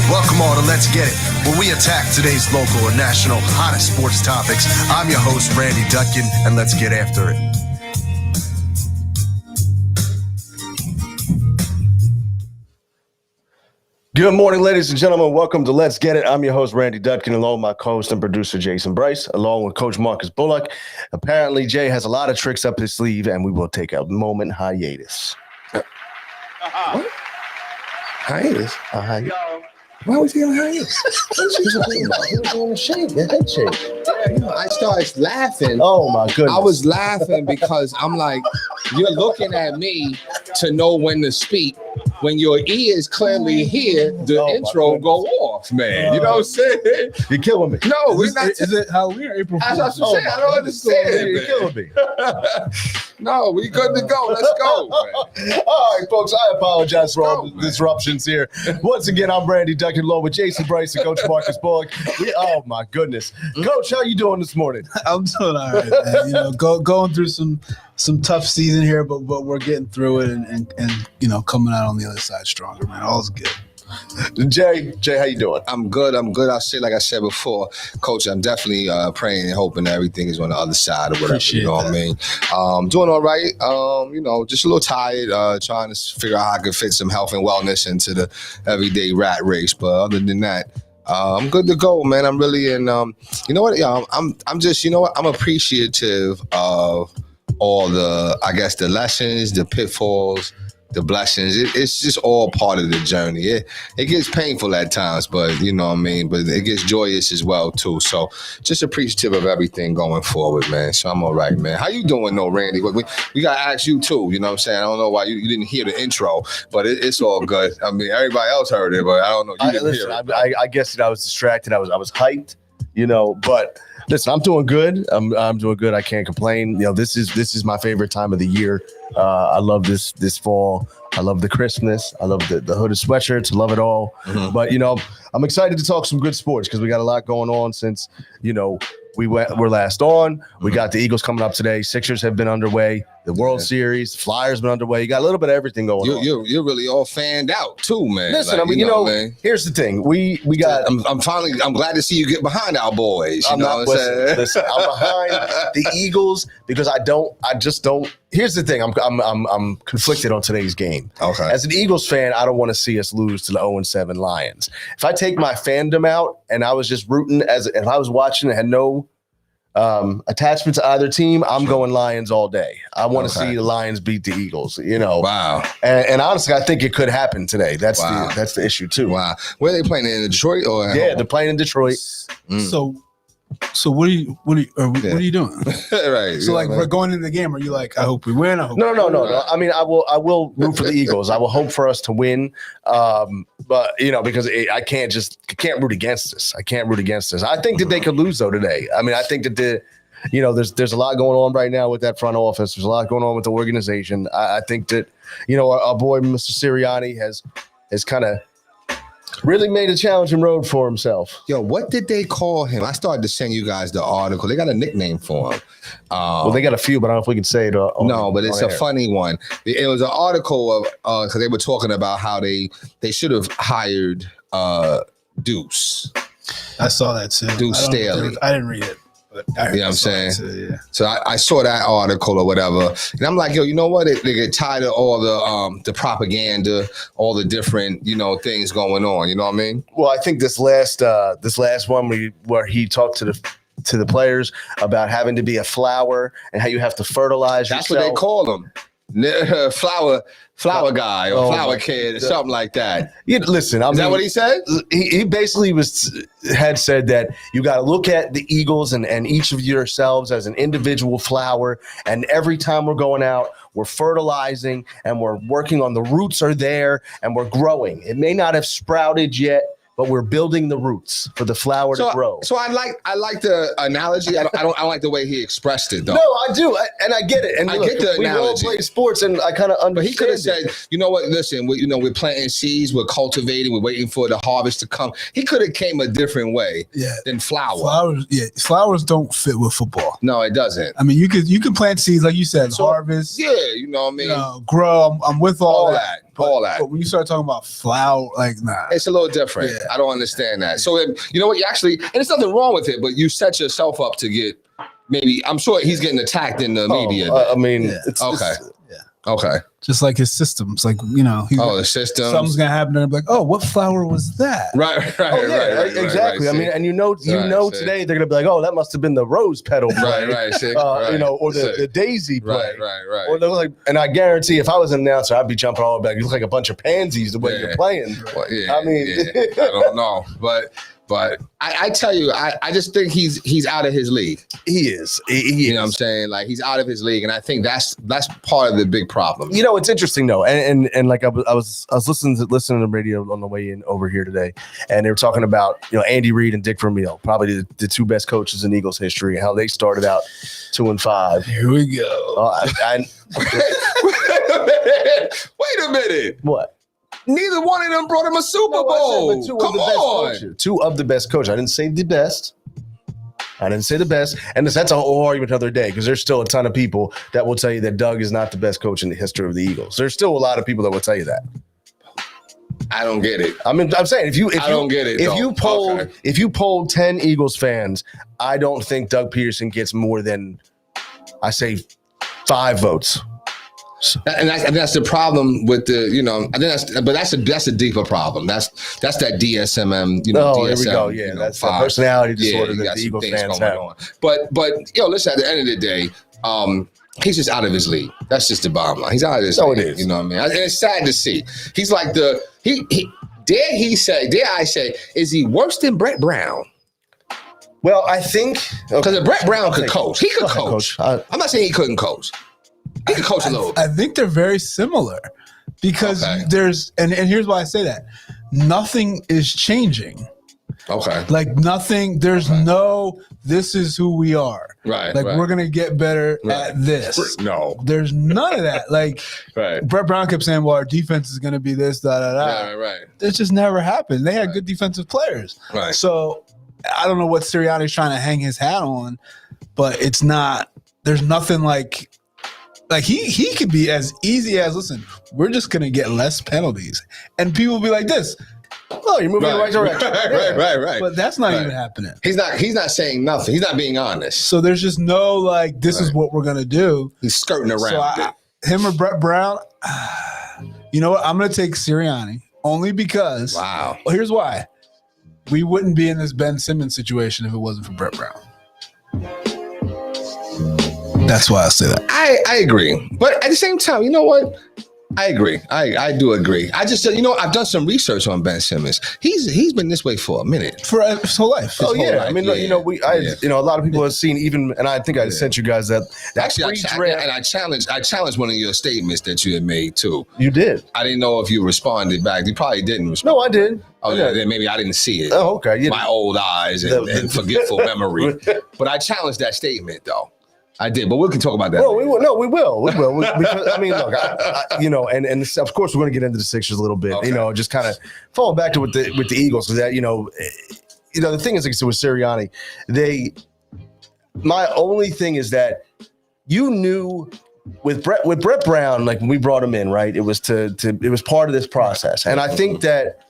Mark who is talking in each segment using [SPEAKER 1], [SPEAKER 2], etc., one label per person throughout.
[SPEAKER 1] Welcome all to Let's Get It, where we attack today's local and national hottest sports topics. I'm your host, Randy Dutkin, and let's get after it. Good morning, ladies and gentlemen. Welcome to Let's Get It. I'm your host, Randy Dutkin, along with my co-host and producer, Jason Bryce, along with Coach Marcus Bullock. Apparently, Jay has a lot of tricks up his sleeve, and we will take a moment hiatus.
[SPEAKER 2] What? Hiatus?
[SPEAKER 3] Why was he on hiatus?
[SPEAKER 2] He was on the shake, the head shake.
[SPEAKER 3] I started laughing.
[SPEAKER 2] Oh, my goodness.
[SPEAKER 3] I was laughing because I'm like, you're looking at me to know when to speak. When your ears clearly hear the intro go off, man. You know what I'm saying?
[SPEAKER 2] You're killing me.
[SPEAKER 3] No, we're not.
[SPEAKER 4] Is it Halloween or April
[SPEAKER 3] That's
[SPEAKER 4] Fool's?
[SPEAKER 3] what I'm saying. I don't understand.
[SPEAKER 2] You're killing me.
[SPEAKER 3] No, we good to go. Let's go, man.
[SPEAKER 2] All right, folks, I apologize for all the disruptions here. Once again, I'm Randy Dutkin, along with Jason Bryce and Coach Marcus Bullock. Oh, my goodness. Coach, how you doing this morning?
[SPEAKER 4] I'm doing all right, man. You know, going through some tough season here, but we're getting through it and you know, coming out on the other side stronger, man. All's good.
[SPEAKER 2] Jay, how you doing?
[SPEAKER 3] I'm good. I'll say, like I said before, Coach, I'm definitely praying and hoping that everything is on the other side or whatever.
[SPEAKER 4] Appreciate
[SPEAKER 3] you know what I mean? Doing all right. You know, just a little tired, trying to figure out how I can fit some health and wellness into the everyday rat race. But other than that, I'm good to go, man. I'm really in. You know what? Yeah, I'm just. You know what? I'm appreciative of all the, I guess, the lessons, the pitfalls, the blessings. It's just all part of the journey. It gets painful at times, but you know what I mean? But it gets joyous as well, too. So just appreciative of everything going forward, man. So I'm all right, man. How you doing, though, Randy? We got to ask you, too. You know what I'm saying? I don't know why you didn't hear the intro, but it's all good. I mean, everybody else heard it, but I don't know. You didn't hear it.
[SPEAKER 2] I guess that I was distracted. I was hyped, you know, but listen, I'm doing good. I'm doing good. I can't complain. You know, this is my favorite time of the year. I love this fall. I love the Christmas. I love the hooded sweatshirts. I love it all. Mm-hmm. But you know, I'm excited to talk some good sports because we got a lot going on since, you know, we're last on. We got the Eagles coming up today. Sixers have been underway. The World Series, the Flyers been underway. You got a little bit of everything going on.
[SPEAKER 3] You're really all fanned out too, man.
[SPEAKER 2] Listen, like, I mean, you know, man. Here's the thing. We got.
[SPEAKER 3] I'm glad to see you get behind our boys.
[SPEAKER 2] I'm listen, I'm behind the Eagles because I just don't. Here's the thing. I'm conflicted on today's game.
[SPEAKER 3] Okay.
[SPEAKER 2] As an Eagles fan, I don't want to see us lose to the 0-7 Lions. If I take my fandom out and I was just rooting if I was watching and had no attachment to either team, I'm going Lions all day. I want to see the Lions beat the Eagles, you know.
[SPEAKER 3] Wow.
[SPEAKER 2] And honestly, I think it could happen today. That's the issue too.
[SPEAKER 3] Wow. Where are they playing, in Detroit or
[SPEAKER 2] they're playing in Detroit.
[SPEAKER 4] So what are you doing?
[SPEAKER 3] Right.
[SPEAKER 4] So like, we're going into the game. Are you like, I hope we win?
[SPEAKER 2] No. I mean, I will root for the Eagles. I will hope for us to win. But you know, because I can't root against this. I can't root against this. I think that they could lose though today. I mean, I think that you know, there's a lot going on right now with that front office. There's a lot going on with the organization. I think that, you know, our boy Mr. Sirianni has kind of really made a challenging road for himself.
[SPEAKER 3] Yo, what did they call him? I started to send you guys the article. They got a nickname for him.
[SPEAKER 2] Well, they got a few, but I don't know if we can say it.
[SPEAKER 3] No, but it's a funny one. It was an article of because they were talking about how they should have hired Deuce.
[SPEAKER 4] I saw that too.
[SPEAKER 3] Deuce Staley.
[SPEAKER 4] I didn't read it. You
[SPEAKER 3] know what I'm saying?
[SPEAKER 4] Too, yeah.
[SPEAKER 3] So I saw that article or whatever, and I'm like, yo, you know what? They get tired of all the propaganda, all the different, you know, things going on. You know what I mean?
[SPEAKER 2] Well, I think this last one where he talked to the players about having to be a flower and how you have to fertilize yourself.
[SPEAKER 3] That's what they call them. Flower guy or flower kid or something like that.
[SPEAKER 2] Yeah, listen,
[SPEAKER 3] is that what he said?
[SPEAKER 2] He basically had said that you got to look at the Eagles and each of yourselves as an individual flower, and every time we're going out, we're fertilizing and we're working on the roots are there and we're growing. It may not have sprouted yet, but we're building the roots for the flower to grow.
[SPEAKER 3] So I like the analogy. I don't like the way he expressed it though.
[SPEAKER 2] No, I do, and I get it. And
[SPEAKER 3] I get the analogy.
[SPEAKER 2] We all play sports, and I kind of understand.
[SPEAKER 3] But he could have said, you know what? Listen, we're planting seeds, we're cultivating, we're waiting for the harvest to come. He could have came a different way than flower.
[SPEAKER 4] Flowers don't fit with football.
[SPEAKER 3] No, it doesn't.
[SPEAKER 4] I mean, you can plant seeds like you said, harvest.
[SPEAKER 3] Yeah, you know what I mean.
[SPEAKER 4] Grow. I'm with all that.
[SPEAKER 3] All that.
[SPEAKER 4] But when you start talking about flower, like, nah.
[SPEAKER 3] It's a little different.
[SPEAKER 4] Yeah.
[SPEAKER 3] I don't understand that. So you know what? You actually, and there's nothing wrong with it, but you set yourself up to get maybe. I'm sure he's getting attacked in the media.
[SPEAKER 2] I mean,
[SPEAKER 4] Yeah.
[SPEAKER 3] Okay.
[SPEAKER 4] Yeah.
[SPEAKER 3] Okay.
[SPEAKER 4] Just like his systems, like
[SPEAKER 3] The system.
[SPEAKER 4] something's gonna happen, and I'm like, oh, what flower was that?
[SPEAKER 3] Right.
[SPEAKER 2] exactly. I mean, and you know
[SPEAKER 3] see.
[SPEAKER 2] today they're gonna be like, oh, that must have been the rose petal play.
[SPEAKER 3] Right. See,
[SPEAKER 2] Or
[SPEAKER 3] see.
[SPEAKER 2] the daisy play.
[SPEAKER 3] Right.
[SPEAKER 2] Or they're like, and I guarantee if I was an announcer, I'd be jumping all over. You look like a bunch of pansies the way
[SPEAKER 3] Yeah.
[SPEAKER 2] you're playing.
[SPEAKER 3] Well, yeah,
[SPEAKER 2] I mean,
[SPEAKER 3] I don't know, but I tell you, I just think he's out of his league.
[SPEAKER 2] he is. He
[SPEAKER 3] You know what I'm
[SPEAKER 2] is.
[SPEAKER 3] saying? Like he's out of his league, and I think that's part of the big problem.
[SPEAKER 2] You know, it's interesting though, and like I was listening to radio on the way in over here today, and they were talking about Andy Reid and Dick Vermeil, probably the two best coaches in Eagles history, and how they started out 2-5.
[SPEAKER 4] Here we go.
[SPEAKER 3] Wait a minute.
[SPEAKER 2] What?
[SPEAKER 3] Neither one of them brought him a Super
[SPEAKER 2] No, I
[SPEAKER 3] Bowl.
[SPEAKER 2] said, but
[SPEAKER 3] Come on.
[SPEAKER 2] two of the best coaches. I didn't say the best. And that's a whole argument another day because there's still a ton of people that will tell you that Doug is not the best coach in the history of the Eagles. There's still a lot of people that will tell you that.
[SPEAKER 3] I don't get it.
[SPEAKER 2] I mean, I'm saying
[SPEAKER 3] I don't get it,
[SPEAKER 2] If
[SPEAKER 3] though.
[SPEAKER 2] you polled 10 Eagles fans, I don't think Doug Peterson gets more than, I say, 5 votes.
[SPEAKER 3] And that's the problem with the, I think that's a deeper problem. That's that DSM,
[SPEAKER 2] Oh,
[SPEAKER 3] DSM,
[SPEAKER 2] here we go. Yeah, that's the
[SPEAKER 3] 5.
[SPEAKER 2] personality disorder
[SPEAKER 3] you
[SPEAKER 2] that
[SPEAKER 3] got
[SPEAKER 2] the
[SPEAKER 3] some
[SPEAKER 2] Eagles
[SPEAKER 3] things
[SPEAKER 2] fans
[SPEAKER 3] going
[SPEAKER 2] have.
[SPEAKER 3] on. But listen, at the end of the day, he's just out of his league. That's just the bottom line. He's out of his
[SPEAKER 2] So
[SPEAKER 3] league.
[SPEAKER 2] it is.
[SPEAKER 3] You know what I mean? And it's sad to see. He's like dare I say, is he worse than Brett Brown?
[SPEAKER 2] Well, I think
[SPEAKER 3] Because Brett Brown could coach. He could
[SPEAKER 2] Go ahead,
[SPEAKER 3] coach.
[SPEAKER 2] Coach.
[SPEAKER 3] I'm not saying he couldn't coach. He could coach a little bit.
[SPEAKER 4] I think they're very similar because
[SPEAKER 3] Okay.
[SPEAKER 4] there's and here's why I say that. Nothing is changing.
[SPEAKER 3] Okay.
[SPEAKER 4] Like nothing, there's no this is who we are.
[SPEAKER 3] Right.
[SPEAKER 4] Like
[SPEAKER 3] right.
[SPEAKER 4] we're gonna get better
[SPEAKER 3] Right.
[SPEAKER 4] at this.
[SPEAKER 3] No.
[SPEAKER 4] There's none of that. Like
[SPEAKER 3] Right.
[SPEAKER 4] Brett Brown kept saying, well, our defense is gonna be this, da da da.
[SPEAKER 3] Right.
[SPEAKER 4] It just never happened. They had good defensive players.
[SPEAKER 3] Right.
[SPEAKER 4] So I don't know what Sirianni's trying to hang his hat on, but it's not. There's nothing like he could be as easy as listen. We're just gonna get less penalties, and people will be like this.
[SPEAKER 2] well, you're moving in the right direction.
[SPEAKER 3] Right.
[SPEAKER 4] But that's not
[SPEAKER 3] Right.
[SPEAKER 4] even happening.
[SPEAKER 3] He's not saying nothing. He's not being honest.
[SPEAKER 4] So there's just no like this is
[SPEAKER 3] Right.
[SPEAKER 4] what we're gonna do.
[SPEAKER 3] He's skirting around
[SPEAKER 4] So
[SPEAKER 3] it.
[SPEAKER 4] him or Brett Brown. You know what? I'm gonna take Sirianni only because.
[SPEAKER 3] Wow.
[SPEAKER 4] Well, here's why. We wouldn't be in this Ben Simmons situation if it wasn't for Brett Brown. That's why I say that.
[SPEAKER 3] I agree. But at the same time, you know what? I agree. I do agree. I just I've done some research on Ben Simmons. He's been this way for a minute.
[SPEAKER 4] For his whole life.
[SPEAKER 2] Oh
[SPEAKER 3] whole
[SPEAKER 2] yeah,
[SPEAKER 3] life,
[SPEAKER 2] I mean,
[SPEAKER 3] yeah.
[SPEAKER 2] a lot of people have seen even, and I think I sent you guys that
[SPEAKER 3] Actually,
[SPEAKER 2] pre-draft.
[SPEAKER 3] I challenged one of your statements that you had made too.
[SPEAKER 2] You did.
[SPEAKER 3] I didn't know if you responded back. You probably didn't respond.
[SPEAKER 2] No, I did.
[SPEAKER 3] Oh,
[SPEAKER 2] Yeah.
[SPEAKER 3] then maybe I didn't see it.
[SPEAKER 2] Oh, okay. Yeah.
[SPEAKER 3] My old eyes and forgetful memory. But I challenged that statement though. I did, but we can talk about that.
[SPEAKER 2] No,
[SPEAKER 3] later.
[SPEAKER 2] we will. No, we will. We will. Because, I mean, look, and of course we're going to get into the Sixers a little bit.
[SPEAKER 3] Okay.
[SPEAKER 2] Just kind of falling back to with the Eagles. Because that the thing is, like I said with Sirianni, my only thing is that you knew with Brett Brown, like when we brought him in, right? It was it was part of this process, and I think that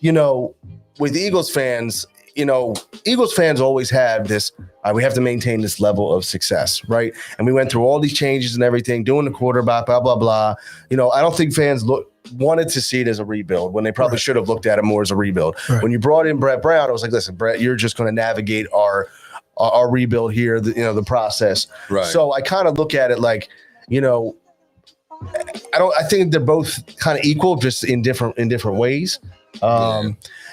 [SPEAKER 2] with the Eagles fans. Eagles fans always have this, we have to maintain this level of success, right? And we went through all these changes and everything, doing the quarterback, blah, blah, blah. I don't think fans wanted to see it as a rebuild when they probably should have looked at it more as a rebuild.
[SPEAKER 4] Right.
[SPEAKER 2] When you brought in Brett Brown, I was like, listen, Brett, you're just going to navigate our rebuild here, the process.
[SPEAKER 3] Right.
[SPEAKER 2] So I kind of look at it like, I think they're both kind of equal, just in different ways. But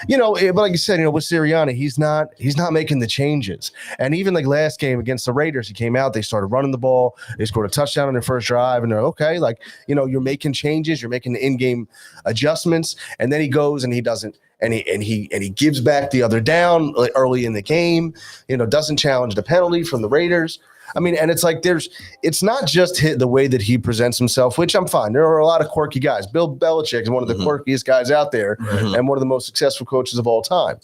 [SPEAKER 2] like you said, with Sirianni, he's not making the changes. And even like last game against the Raiders, he came out, they started running the ball, they scored a touchdown on their first drive, and they're okay. Like, you're making changes, you're making the in-game adjustments, and then he goes and he doesn't, and he gives back the other down early in the game. Doesn't challenge the penalty from the Raiders. I mean, and it's like it's not just the way that he presents himself, which I'm fine. There are a lot of quirky guys. Bill Belichick is one of the quirkiest guys out there and one of the most successful coaches of all time.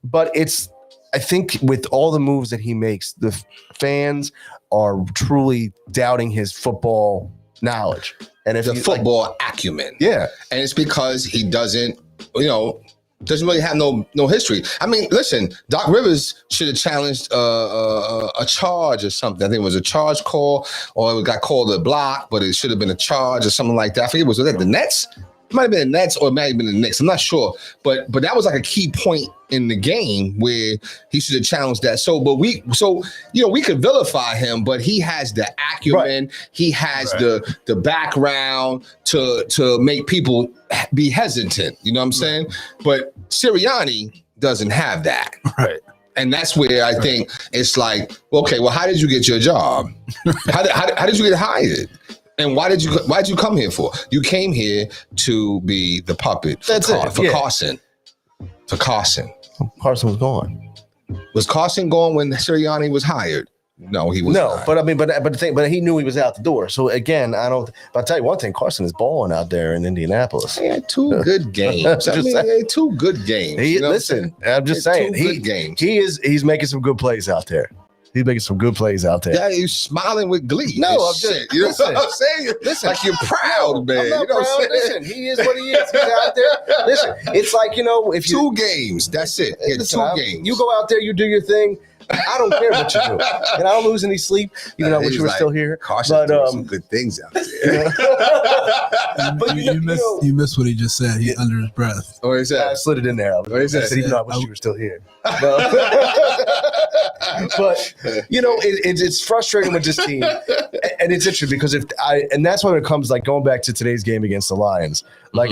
[SPEAKER 2] But I think with all the moves that he makes, the fans are truly doubting his football knowledge. And if
[SPEAKER 3] the football acumen.
[SPEAKER 2] yeah.
[SPEAKER 3] And it's because he doesn't, Doesn't really have no history. I mean, listen, Doc Rivers should have challenged a charge or something. I think it was a charge call, or it got called a block, but it should have been a charge or something like that. I forget, was that the Nets? It might have been the Nets or it might have been the Knicks. I'm not sure. But that was like a key point in the game where he should have challenged that. We could vilify him, but he has the acumen, right. He has the background to make people be hesitant. You know what I'm saying? But Sirianni doesn't have that.
[SPEAKER 4] Right.
[SPEAKER 3] And that's where I think it's like, okay, well, how did you get your job? How did you get hired? And why'd you come here for? You came here to be the puppet for Carson. For Carson.
[SPEAKER 1] Carson was gone.
[SPEAKER 3] Was Carson gone when Sirianni was hired? No, he was not.
[SPEAKER 1] But he knew he was out the door. So again, but I'll tell you one thing, Carson is balling out there in Indianapolis.
[SPEAKER 3] He had 2 good games. He had 2 good games.
[SPEAKER 1] I'm just saying. He's making some good plays out there. He's making some good plays out there.
[SPEAKER 3] Yeah, he's smiling with glee.
[SPEAKER 1] No, I'm just,
[SPEAKER 3] you know what I'm saying?
[SPEAKER 1] Listen,
[SPEAKER 3] like you're proud, man.
[SPEAKER 1] I'm not
[SPEAKER 3] you know
[SPEAKER 1] proud.
[SPEAKER 3] what I'm saying?
[SPEAKER 1] Listen, he is what he is. He's out there. Listen, it's like, if
[SPEAKER 3] 2 games, that's it. Yeah, 2 games.
[SPEAKER 1] You go out there, you do your thing. I don't care what you do, and I don't lose any sleep, even though you were still here.
[SPEAKER 3] Carson doing some good things out there.
[SPEAKER 4] But you missed what he just said. He under his breath.
[SPEAKER 3] What is that?
[SPEAKER 1] I slid it in there.
[SPEAKER 3] What is that?
[SPEAKER 1] I said, even though I wish you were still here. But it's frustrating with this team, and it's interesting because and that's when it comes like going back to today's game against the Lions. Like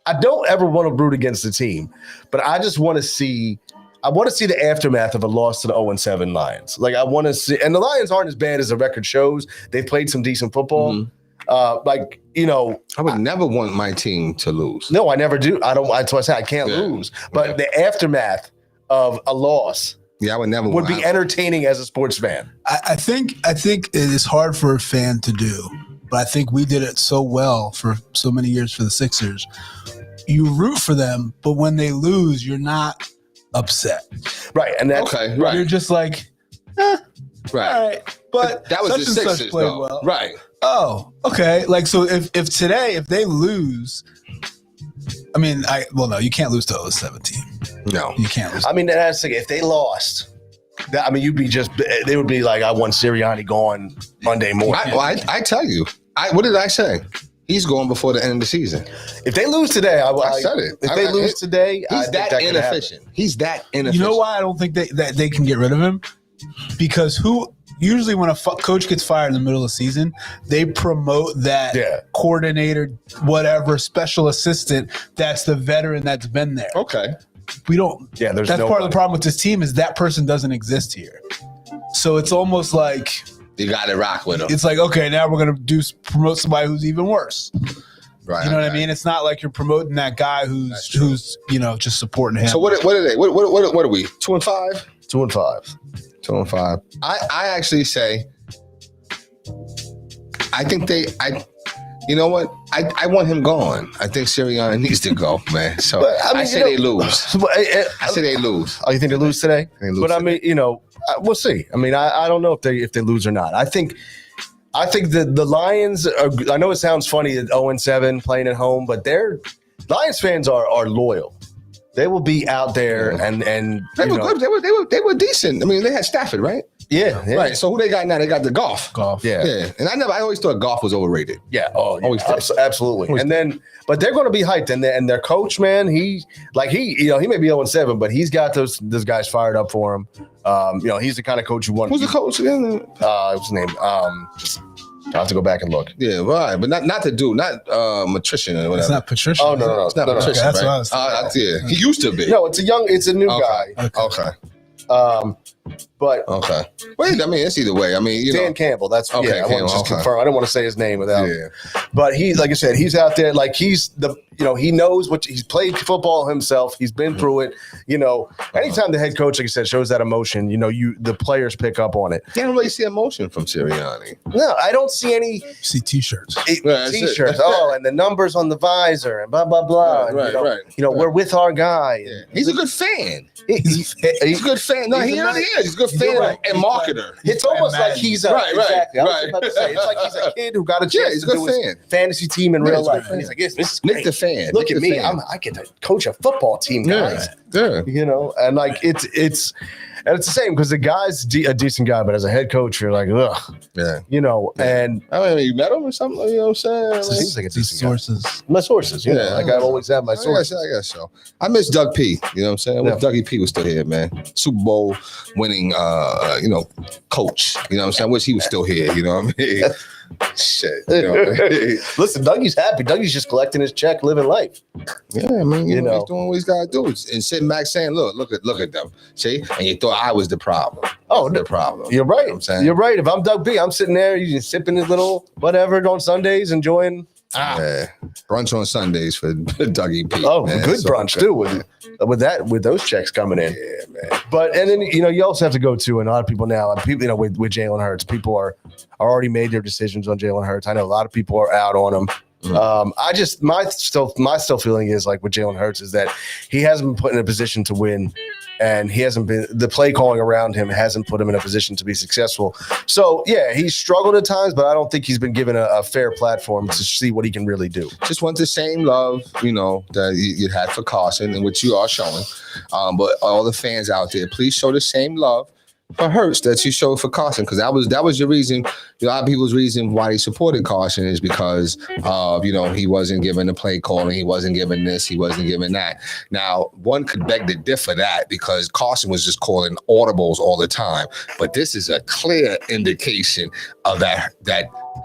[SPEAKER 1] I don't ever want to root against the team, but I just want to see. I want to see the aftermath of a loss to the 0-7 Lions. Like I want to see, and the Lions aren't as bad as the record shows. They've played some decent football.
[SPEAKER 3] I would never want my team to lose.
[SPEAKER 1] No, I never do. I don't. That's why I say I can't lose. But the aftermath of a loss,
[SPEAKER 3] I would never
[SPEAKER 1] would be entertaining as a sports fan.
[SPEAKER 4] I think it is hard for a fan to do, but I think we did it so well for so many years for the Sixers. You root for them, but when they lose, you're not upset,
[SPEAKER 1] right? And that's
[SPEAKER 3] right.
[SPEAKER 4] You're just like, right. All right. But
[SPEAKER 3] that was the Sixers,
[SPEAKER 4] played
[SPEAKER 3] though.
[SPEAKER 4] Well.
[SPEAKER 3] Right?
[SPEAKER 4] Oh, okay. Like so, if they lose, I mean, no, you can't lose to 0-7 team.
[SPEAKER 3] No,
[SPEAKER 4] you can't lose.
[SPEAKER 1] I mean, that's the thing. If they lost, they would be like, I want Sirianni gone Monday morning.
[SPEAKER 3] I tell you, what did I say? He's going before the end of the season.
[SPEAKER 1] If they lose today, I said it. If they lose today,
[SPEAKER 3] he's that inefficient. He's that inefficient.
[SPEAKER 4] You know why I don't think that they can get rid of him? Because usually when a coach gets fired in the middle of the season, they promote that coordinator, whatever, special assistant that's the veteran that's been there.
[SPEAKER 3] Okay.
[SPEAKER 4] We don't.
[SPEAKER 1] Yeah,
[SPEAKER 4] that's part of the problem with this team is that person doesn't exist here. So it's almost like
[SPEAKER 3] you got to rock with him.
[SPEAKER 4] It's like, okay, now we're going to promote somebody who's even worse.
[SPEAKER 3] Right.
[SPEAKER 4] You know what I mean? It's not like you're promoting that guy who's just supporting him.
[SPEAKER 3] So what are they? What are we? 2-5?
[SPEAKER 1] 2-5.
[SPEAKER 3] 2-5. I actually say I think you know what? I want him gone. I think Sirianni needs to go, man. So I say they lose. I say they lose.
[SPEAKER 1] Oh, you think they lose today?
[SPEAKER 3] But
[SPEAKER 1] I mean, we'll see. I mean, I don't know if they lose or not. I think the Lions are, I know it sounds funny at 0-7 playing at home, but Lions fans are loyal. They will be out there and
[SPEAKER 3] they were good. They were decent. I mean, they had Stafford, right?
[SPEAKER 1] Yeah.
[SPEAKER 3] Right. So who they got now? They got the Goff.
[SPEAKER 1] Yeah.
[SPEAKER 3] And I always thought Goff was overrated.
[SPEAKER 1] Yeah. Oh, always absolutely. And then, but they're going to be hyped, and their coach, man, he may be 0-7, but he's got those guys fired up for him. He's the kind of coach you want.
[SPEAKER 3] Who's the coach again?
[SPEAKER 1] What's his name? I have to go back and look.
[SPEAKER 3] Yeah, right. But not Matrician or whatever.
[SPEAKER 4] It's not Patricia.
[SPEAKER 1] Oh no,
[SPEAKER 3] it's not Patrician.
[SPEAKER 4] Okay, that's
[SPEAKER 3] right?
[SPEAKER 4] what I was thinking.
[SPEAKER 3] Yeah, he used to be.
[SPEAKER 1] No, it's a new guy.
[SPEAKER 3] Okay.
[SPEAKER 1] But
[SPEAKER 3] okay. Wait, I mean, it's either way. I mean,
[SPEAKER 1] Dan Campbell. That's
[SPEAKER 3] okay.
[SPEAKER 1] I want to just confirm. I don't want to say his name without.
[SPEAKER 3] Yeah.
[SPEAKER 1] But he, like I said, he's out there. Like he's he knows he's played football himself. He's been through it. Anytime the head coach, like I said, shows that emotion, the players pick up on it.
[SPEAKER 3] You don't really see emotion from Sirianni.
[SPEAKER 1] No, I don't see any.
[SPEAKER 4] See T-shirts.
[SPEAKER 1] T-shirts. And the numbers on the visor and blah blah blah.
[SPEAKER 3] Right.
[SPEAKER 1] We're with our guy.
[SPEAKER 3] Yeah. He's a good fan. He's a good fan. No, he really He's a good fan
[SPEAKER 1] You're right.
[SPEAKER 3] and marketer.
[SPEAKER 1] It's almost like
[SPEAKER 4] Madden.
[SPEAKER 1] he's a
[SPEAKER 3] Right,
[SPEAKER 1] exactly. I was
[SPEAKER 3] right.
[SPEAKER 1] about to say, it's like he's a kid who got a chance
[SPEAKER 3] he's a
[SPEAKER 1] to
[SPEAKER 3] good
[SPEAKER 1] do his
[SPEAKER 3] fan.
[SPEAKER 1] fantasy team in
[SPEAKER 3] Yeah,
[SPEAKER 1] real
[SPEAKER 3] he's a good
[SPEAKER 1] life.
[SPEAKER 3] fan.
[SPEAKER 1] And he's like, yes, this is
[SPEAKER 3] Nick
[SPEAKER 1] great.
[SPEAKER 3] the fan.
[SPEAKER 1] Look
[SPEAKER 3] Nick
[SPEAKER 1] at
[SPEAKER 3] the
[SPEAKER 1] me.
[SPEAKER 3] fan.
[SPEAKER 1] I get to coach a football team, guys.
[SPEAKER 3] Yeah.
[SPEAKER 1] You know, and like it's the same because the guy's a decent guy, but as a head coach, you're like, ugh,
[SPEAKER 3] Yeah.
[SPEAKER 1] you know. And
[SPEAKER 3] I mean, you met him or something? You know what I'm saying?
[SPEAKER 1] it seems like a
[SPEAKER 4] These
[SPEAKER 1] decent guy.
[SPEAKER 4] sources.
[SPEAKER 1] My sources, you know,
[SPEAKER 3] Yeah.
[SPEAKER 1] like I always have my
[SPEAKER 3] I
[SPEAKER 1] sources.
[SPEAKER 3] guess so. I miss Doug P. You know what I'm saying? I wish
[SPEAKER 1] Yeah.
[SPEAKER 3] Dougie P was still here, man. Super Bowl winning, coach. You know what I'm saying? I wish he was still here. You know what I mean? Shit. You know?
[SPEAKER 1] Listen, Dougie's happy. Dougie's just collecting his check, living life.
[SPEAKER 3] Yeah, I mean,
[SPEAKER 1] You know.
[SPEAKER 3] he's doing what he's got to do, and sitting back saying, "Look at them." See, and you thought I was the problem.
[SPEAKER 1] Oh,
[SPEAKER 3] the problem.
[SPEAKER 1] You're right.
[SPEAKER 3] You know what I'm saying?
[SPEAKER 1] You're right. If I'm Doug B, I'm sitting there, you just sipping his little whatever on Sundays, enjoying.
[SPEAKER 3] Yeah. Brunch on Sundays for Dougie P.
[SPEAKER 1] Oh,
[SPEAKER 3] man.
[SPEAKER 1] good
[SPEAKER 3] So
[SPEAKER 1] brunch too with those checks coming in.
[SPEAKER 3] Yeah, man.
[SPEAKER 1] But and then you also have to go to, and a lot of people now, and people with Jalen Hurts, people are already made their decisions on Jalen Hurts. I know a lot of people are out on him. I just my still feeling is like with Jalen Hurts is that he hasn't been put in a position to win, and he hasn't been the play calling around him hasn't put him in a position to be successful. So yeah, he's struggled at times, but I don't think he's been given a fair platform to see what he can really do.
[SPEAKER 3] Just want the same love, that you had for Carson, and which you are showing. But all the fans out there, please show the same love for Hurts that you showed for Carson, because that was your reason. A lot of people's reason why they supported Carson is because of he wasn't given the play calling, he wasn't given this, he wasn't given that. Now, one could beg to differ that because Carson was just calling audibles all the time, but this is a clear indication of that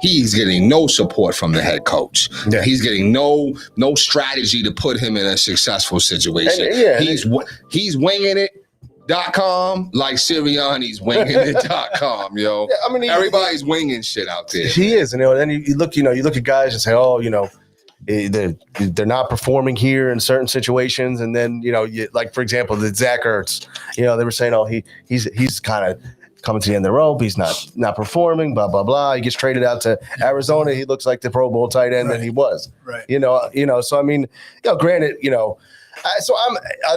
[SPEAKER 3] he's getting no support from the head coach.
[SPEAKER 1] Yeah.
[SPEAKER 3] He's getting no strategy to put him in a successful situation.
[SPEAKER 1] And,
[SPEAKER 3] He's winging it. .com like Sirianni's winging it.com, yo.
[SPEAKER 1] Yeah, I mean,
[SPEAKER 3] everybody's winging shit out there.
[SPEAKER 1] He is, and then you look at guys and say, oh, they're not performing here in certain situations, and then like for example, the Zach Ertz, they were saying, oh, he's kind of coming to the end of the rope, he's not performing, blah blah blah. He gets traded out to Arizona, he looks like the Pro Bowl tight end that he was,
[SPEAKER 4] Right?
[SPEAKER 1] So I mean, granted,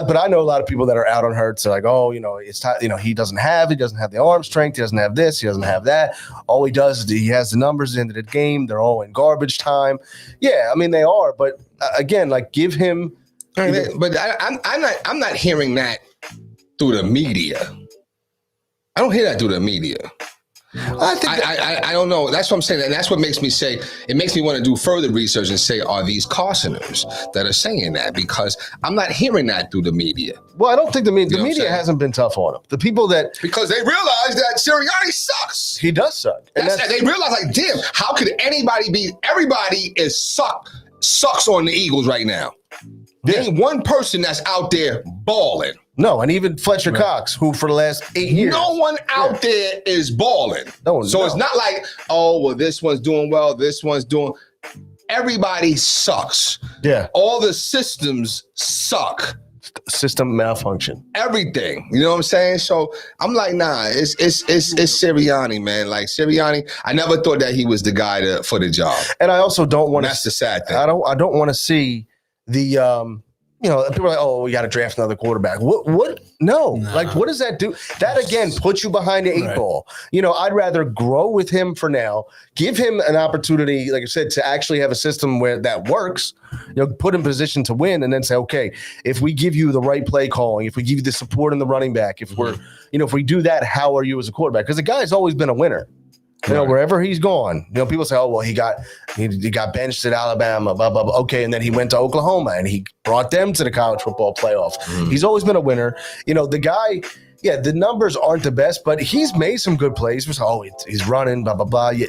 [SPEAKER 1] but I know a lot of people that are out on Hurts. They're like, oh, it's time. He doesn't have the arm strength. He doesn't have this. He doesn't have that. All he does is he has the numbers at the end of the game. They're all in garbage time. Yeah, I mean they are. But again, like give him.
[SPEAKER 3] But I'm not hearing that through the media. I don't hear that through the media. I don't know. That's what I'm saying. And that's what makes me say, it makes me want to do further research and say, are these Carsoners that are saying that? Because I'm not hearing that through the media.
[SPEAKER 1] Well, I don't think the
[SPEAKER 3] know what I'm
[SPEAKER 1] media
[SPEAKER 3] saying?
[SPEAKER 1] hasn't been tough on him. The people that
[SPEAKER 3] Because they realize that Sirianni sucks.
[SPEAKER 1] he does suck. And
[SPEAKER 3] They realize, like, damn, how could anybody everybody is sucks on the Eagles right now. There ain't one person that's out there balling.
[SPEAKER 1] no, and even Fletcher Cox, who for the last 8 years,
[SPEAKER 3] No one out there is balling.
[SPEAKER 1] No,
[SPEAKER 3] So
[SPEAKER 1] no.
[SPEAKER 3] it's not like, oh, well, this one's doing well, this one's doing. Everybody sucks.
[SPEAKER 1] yeah,
[SPEAKER 3] All the systems suck.
[SPEAKER 1] system malfunction.
[SPEAKER 3] Everything. You know what I'm saying? So I'm like, nah, it's Sirianni, man. Like Sirianni, I never thought that he was the guy for the job.
[SPEAKER 1] And I also don't want
[SPEAKER 3] And that's
[SPEAKER 1] to.
[SPEAKER 3] the sad thing.
[SPEAKER 1] I don't want to see the people are like, oh, we got to draft another quarterback. What? No. Like, what does that do? That again puts you behind the eight ball. I'd rather grow with him for now, give him an opportunity, like I said, to actually have a system where that works. Put him in position to win, and then say, okay, if we give you the right play calling, if we give you the support in the running back, if we're, if we do that, how are you as a quarterback? Because the guy's always been a winner. Wherever he's gone, people say, oh, well, he got benched at Alabama, blah, blah, blah. Okay. And then he went to Oklahoma and he brought them to the college football playoff. He's always been a winner. The guy, the numbers aren't the best, but he's made some good plays. He's running, blah, blah, blah. You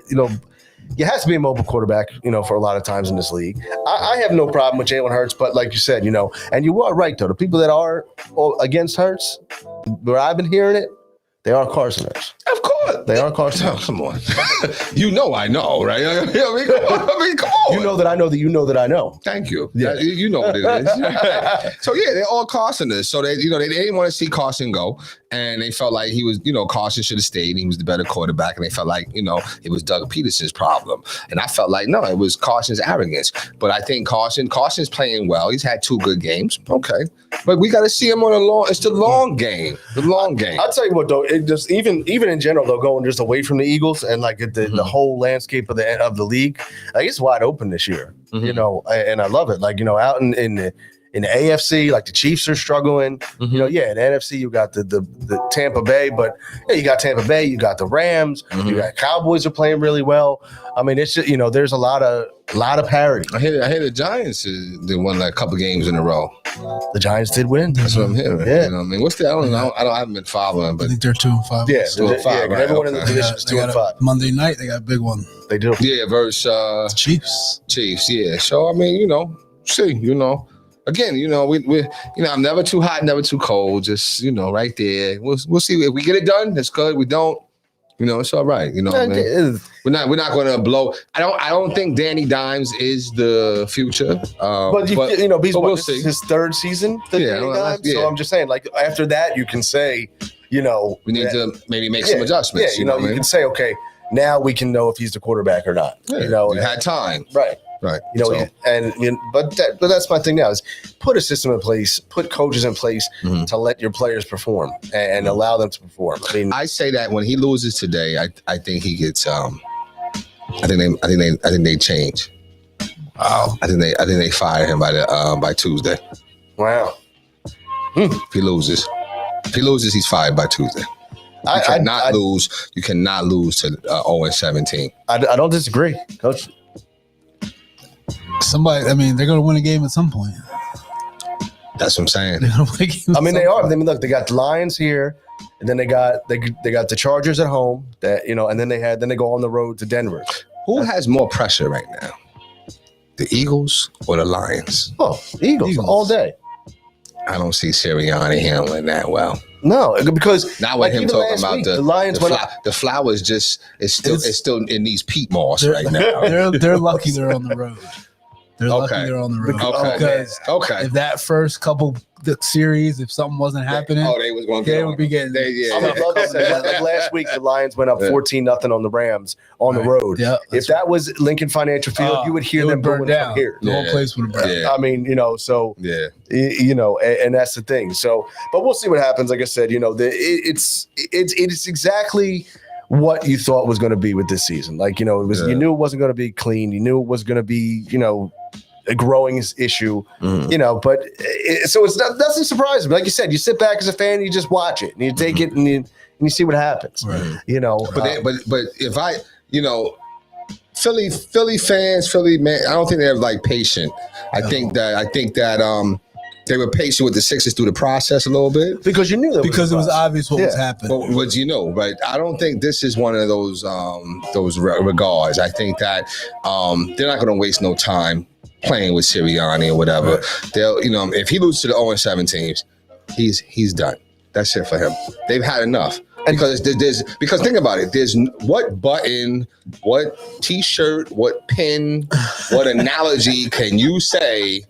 [SPEAKER 1] have to be a mobile quarterback, for a lot of times in this league. I have no problem with Jalen Hurts, but like you said, and you are right, though. The people that are against Hurts, where I've been hearing it, they are Carsoners.
[SPEAKER 3] Of course.
[SPEAKER 1] They are Carsoners.
[SPEAKER 3] Oh, come on. I know, right? I mean, come on.
[SPEAKER 1] You know that I know that you know that I know.
[SPEAKER 3] Thank you.
[SPEAKER 1] Yeah.
[SPEAKER 3] You know what it is. So yeah, they're all Carsoners. So they didn't want to see Carson go, and they felt like he was, Carson should have stayed. He was the better quarterback, and they felt like, it was Doug Peterson's problem. And I felt like no, it was Carson's arrogance. But I think Carson's playing well. He's had 2 good games. Okay, But we got to see him on a long. It's the long game. The long game.
[SPEAKER 2] I'll tell you what though, it just even in general though, going just away from the Eagles and like the whole landscape of the league, like it's wide open this year. You know, and I love it. Like, you know, out in the AFC, like the Chiefs are struggling. You know, in the NFC you got the Tampa Bay, but yeah, you got Tampa Bay, you got the Rams, you got Cowboys are playing really well. I mean, it's just, you know, there's a lot of parity.
[SPEAKER 3] I hear the Giants they won like a couple games in a row.
[SPEAKER 2] The Giants did win.
[SPEAKER 3] That's what I'm hearing.
[SPEAKER 2] Yeah.
[SPEAKER 3] You know what I mean? What's the? I don't know. I haven't been following,
[SPEAKER 4] I
[SPEAKER 3] but
[SPEAKER 4] think they're 2-5.
[SPEAKER 2] Yeah,
[SPEAKER 3] 2-5, right?
[SPEAKER 2] everyone in the
[SPEAKER 3] Okay.
[SPEAKER 2] division is 2-5.
[SPEAKER 4] Monday night they got a big one.
[SPEAKER 2] They do.
[SPEAKER 3] yeah, versus
[SPEAKER 4] Chiefs.
[SPEAKER 3] Chiefs. Yeah. So I mean, you know, see, you know. Again, you know, we you know, I'm never too hot, never too cold. Just, you know, right there. We'll see if we get it done. That's good. We don't, you know, it's all right. You know what I mean? We're not going to blow. I don't think Danny Dimes is the future.
[SPEAKER 2] But you know,
[SPEAKER 3] we'll
[SPEAKER 2] this
[SPEAKER 3] see.
[SPEAKER 2] is his third season.
[SPEAKER 3] Yeah,
[SPEAKER 2] So I'm just saying, like after that, you can say, you know,
[SPEAKER 3] we need to maybe make some adjustments.
[SPEAKER 2] Yeah, you know,
[SPEAKER 3] what I
[SPEAKER 2] you
[SPEAKER 3] mean?
[SPEAKER 2] can say, okay, now we can know if he's the quarterback or not.
[SPEAKER 3] Yeah,
[SPEAKER 2] you know,
[SPEAKER 3] you had time,
[SPEAKER 2] right?
[SPEAKER 3] right?
[SPEAKER 2] You know,
[SPEAKER 3] So,
[SPEAKER 2] but that's my thing now is put a system in place, put coaches in place
[SPEAKER 3] Mhm.
[SPEAKER 2] to let your players perform and allow them to perform. I mean,
[SPEAKER 3] I say that when he loses today, I think he gets. I think they change.
[SPEAKER 4] Wow.
[SPEAKER 3] I think they fire him by Tuesday.
[SPEAKER 2] wow.
[SPEAKER 3] If he loses, he's fired by Tuesday. You cannot lose. You cannot lose to 0-17.
[SPEAKER 2] I don't disagree, Coach.
[SPEAKER 4] Somebody, I mean, they're going to win a game at some point.
[SPEAKER 3] That's what I'm saying.
[SPEAKER 4] They're going to win a game.
[SPEAKER 2] I mean, they are. I mean, look, they got the Lions here, and then they got the Chargers at home. That, you know, and then they go on the road to Denver.
[SPEAKER 3] Who has more pressure right now? The Eagles or the Lions?
[SPEAKER 2] Oh, Eagles all day.
[SPEAKER 3] I don't see Sirianni handling that well.
[SPEAKER 2] No, because
[SPEAKER 3] Not with
[SPEAKER 2] like,
[SPEAKER 3] him
[SPEAKER 2] even
[SPEAKER 3] talking
[SPEAKER 2] last
[SPEAKER 3] about
[SPEAKER 2] week, the Lions went up.
[SPEAKER 3] the flowers. Just it's still it needs peat moss
[SPEAKER 4] They're,
[SPEAKER 3] right now.
[SPEAKER 4] they're lucky they're on the road. They're lucky
[SPEAKER 3] Okay.
[SPEAKER 4] they're on the road.
[SPEAKER 3] Okay.
[SPEAKER 4] Because
[SPEAKER 3] Okay.
[SPEAKER 4] if that first couple series, if something wasn't happening,
[SPEAKER 3] they was going to
[SPEAKER 4] they would be getting.
[SPEAKER 2] I would love to say, like last week, the Lions went up 14-0 on the Rams on the road.
[SPEAKER 4] Yeah,
[SPEAKER 2] If that was Lincoln Financial Field, you would hear them
[SPEAKER 4] burn
[SPEAKER 2] booing
[SPEAKER 4] down.
[SPEAKER 2] from here.
[SPEAKER 4] The whole
[SPEAKER 3] Yeah.
[SPEAKER 4] place would have burned.
[SPEAKER 3] Yeah.
[SPEAKER 2] I mean, you know, so
[SPEAKER 3] Yeah.
[SPEAKER 2] you know, and that's the thing. So, but we'll see what happens. Like I said, you know, it's exactly what you thought was going to be with this season. Like, you know, it was you knew it wasn't going to be clean. You knew it was going to be, you know, a growing issue. You know, but so it's nothing surprising. Like you said, you sit back as a fan, you just watch it, and you take it, and you see what happens.
[SPEAKER 4] Right.
[SPEAKER 2] You know,
[SPEAKER 3] But if I, you know, Philly fans, Philly man, I don't think they're like patient. I think that they were patient with the Sixers through the process a little bit.
[SPEAKER 2] because you knew that
[SPEAKER 4] Because it was obvious what was
[SPEAKER 2] Yeah.
[SPEAKER 4] happening.
[SPEAKER 3] But you know, right? I don't think this is one of those regards. I think that they're not going to waste no time playing with Sirianni or whatever.
[SPEAKER 4] Right.
[SPEAKER 3] They'll, you know, if he loses to the 0-7 teams, he's done. That's it for him. They've had enough. Because because think about it. There's what button, what T-shirt, what pin, what analogy can you say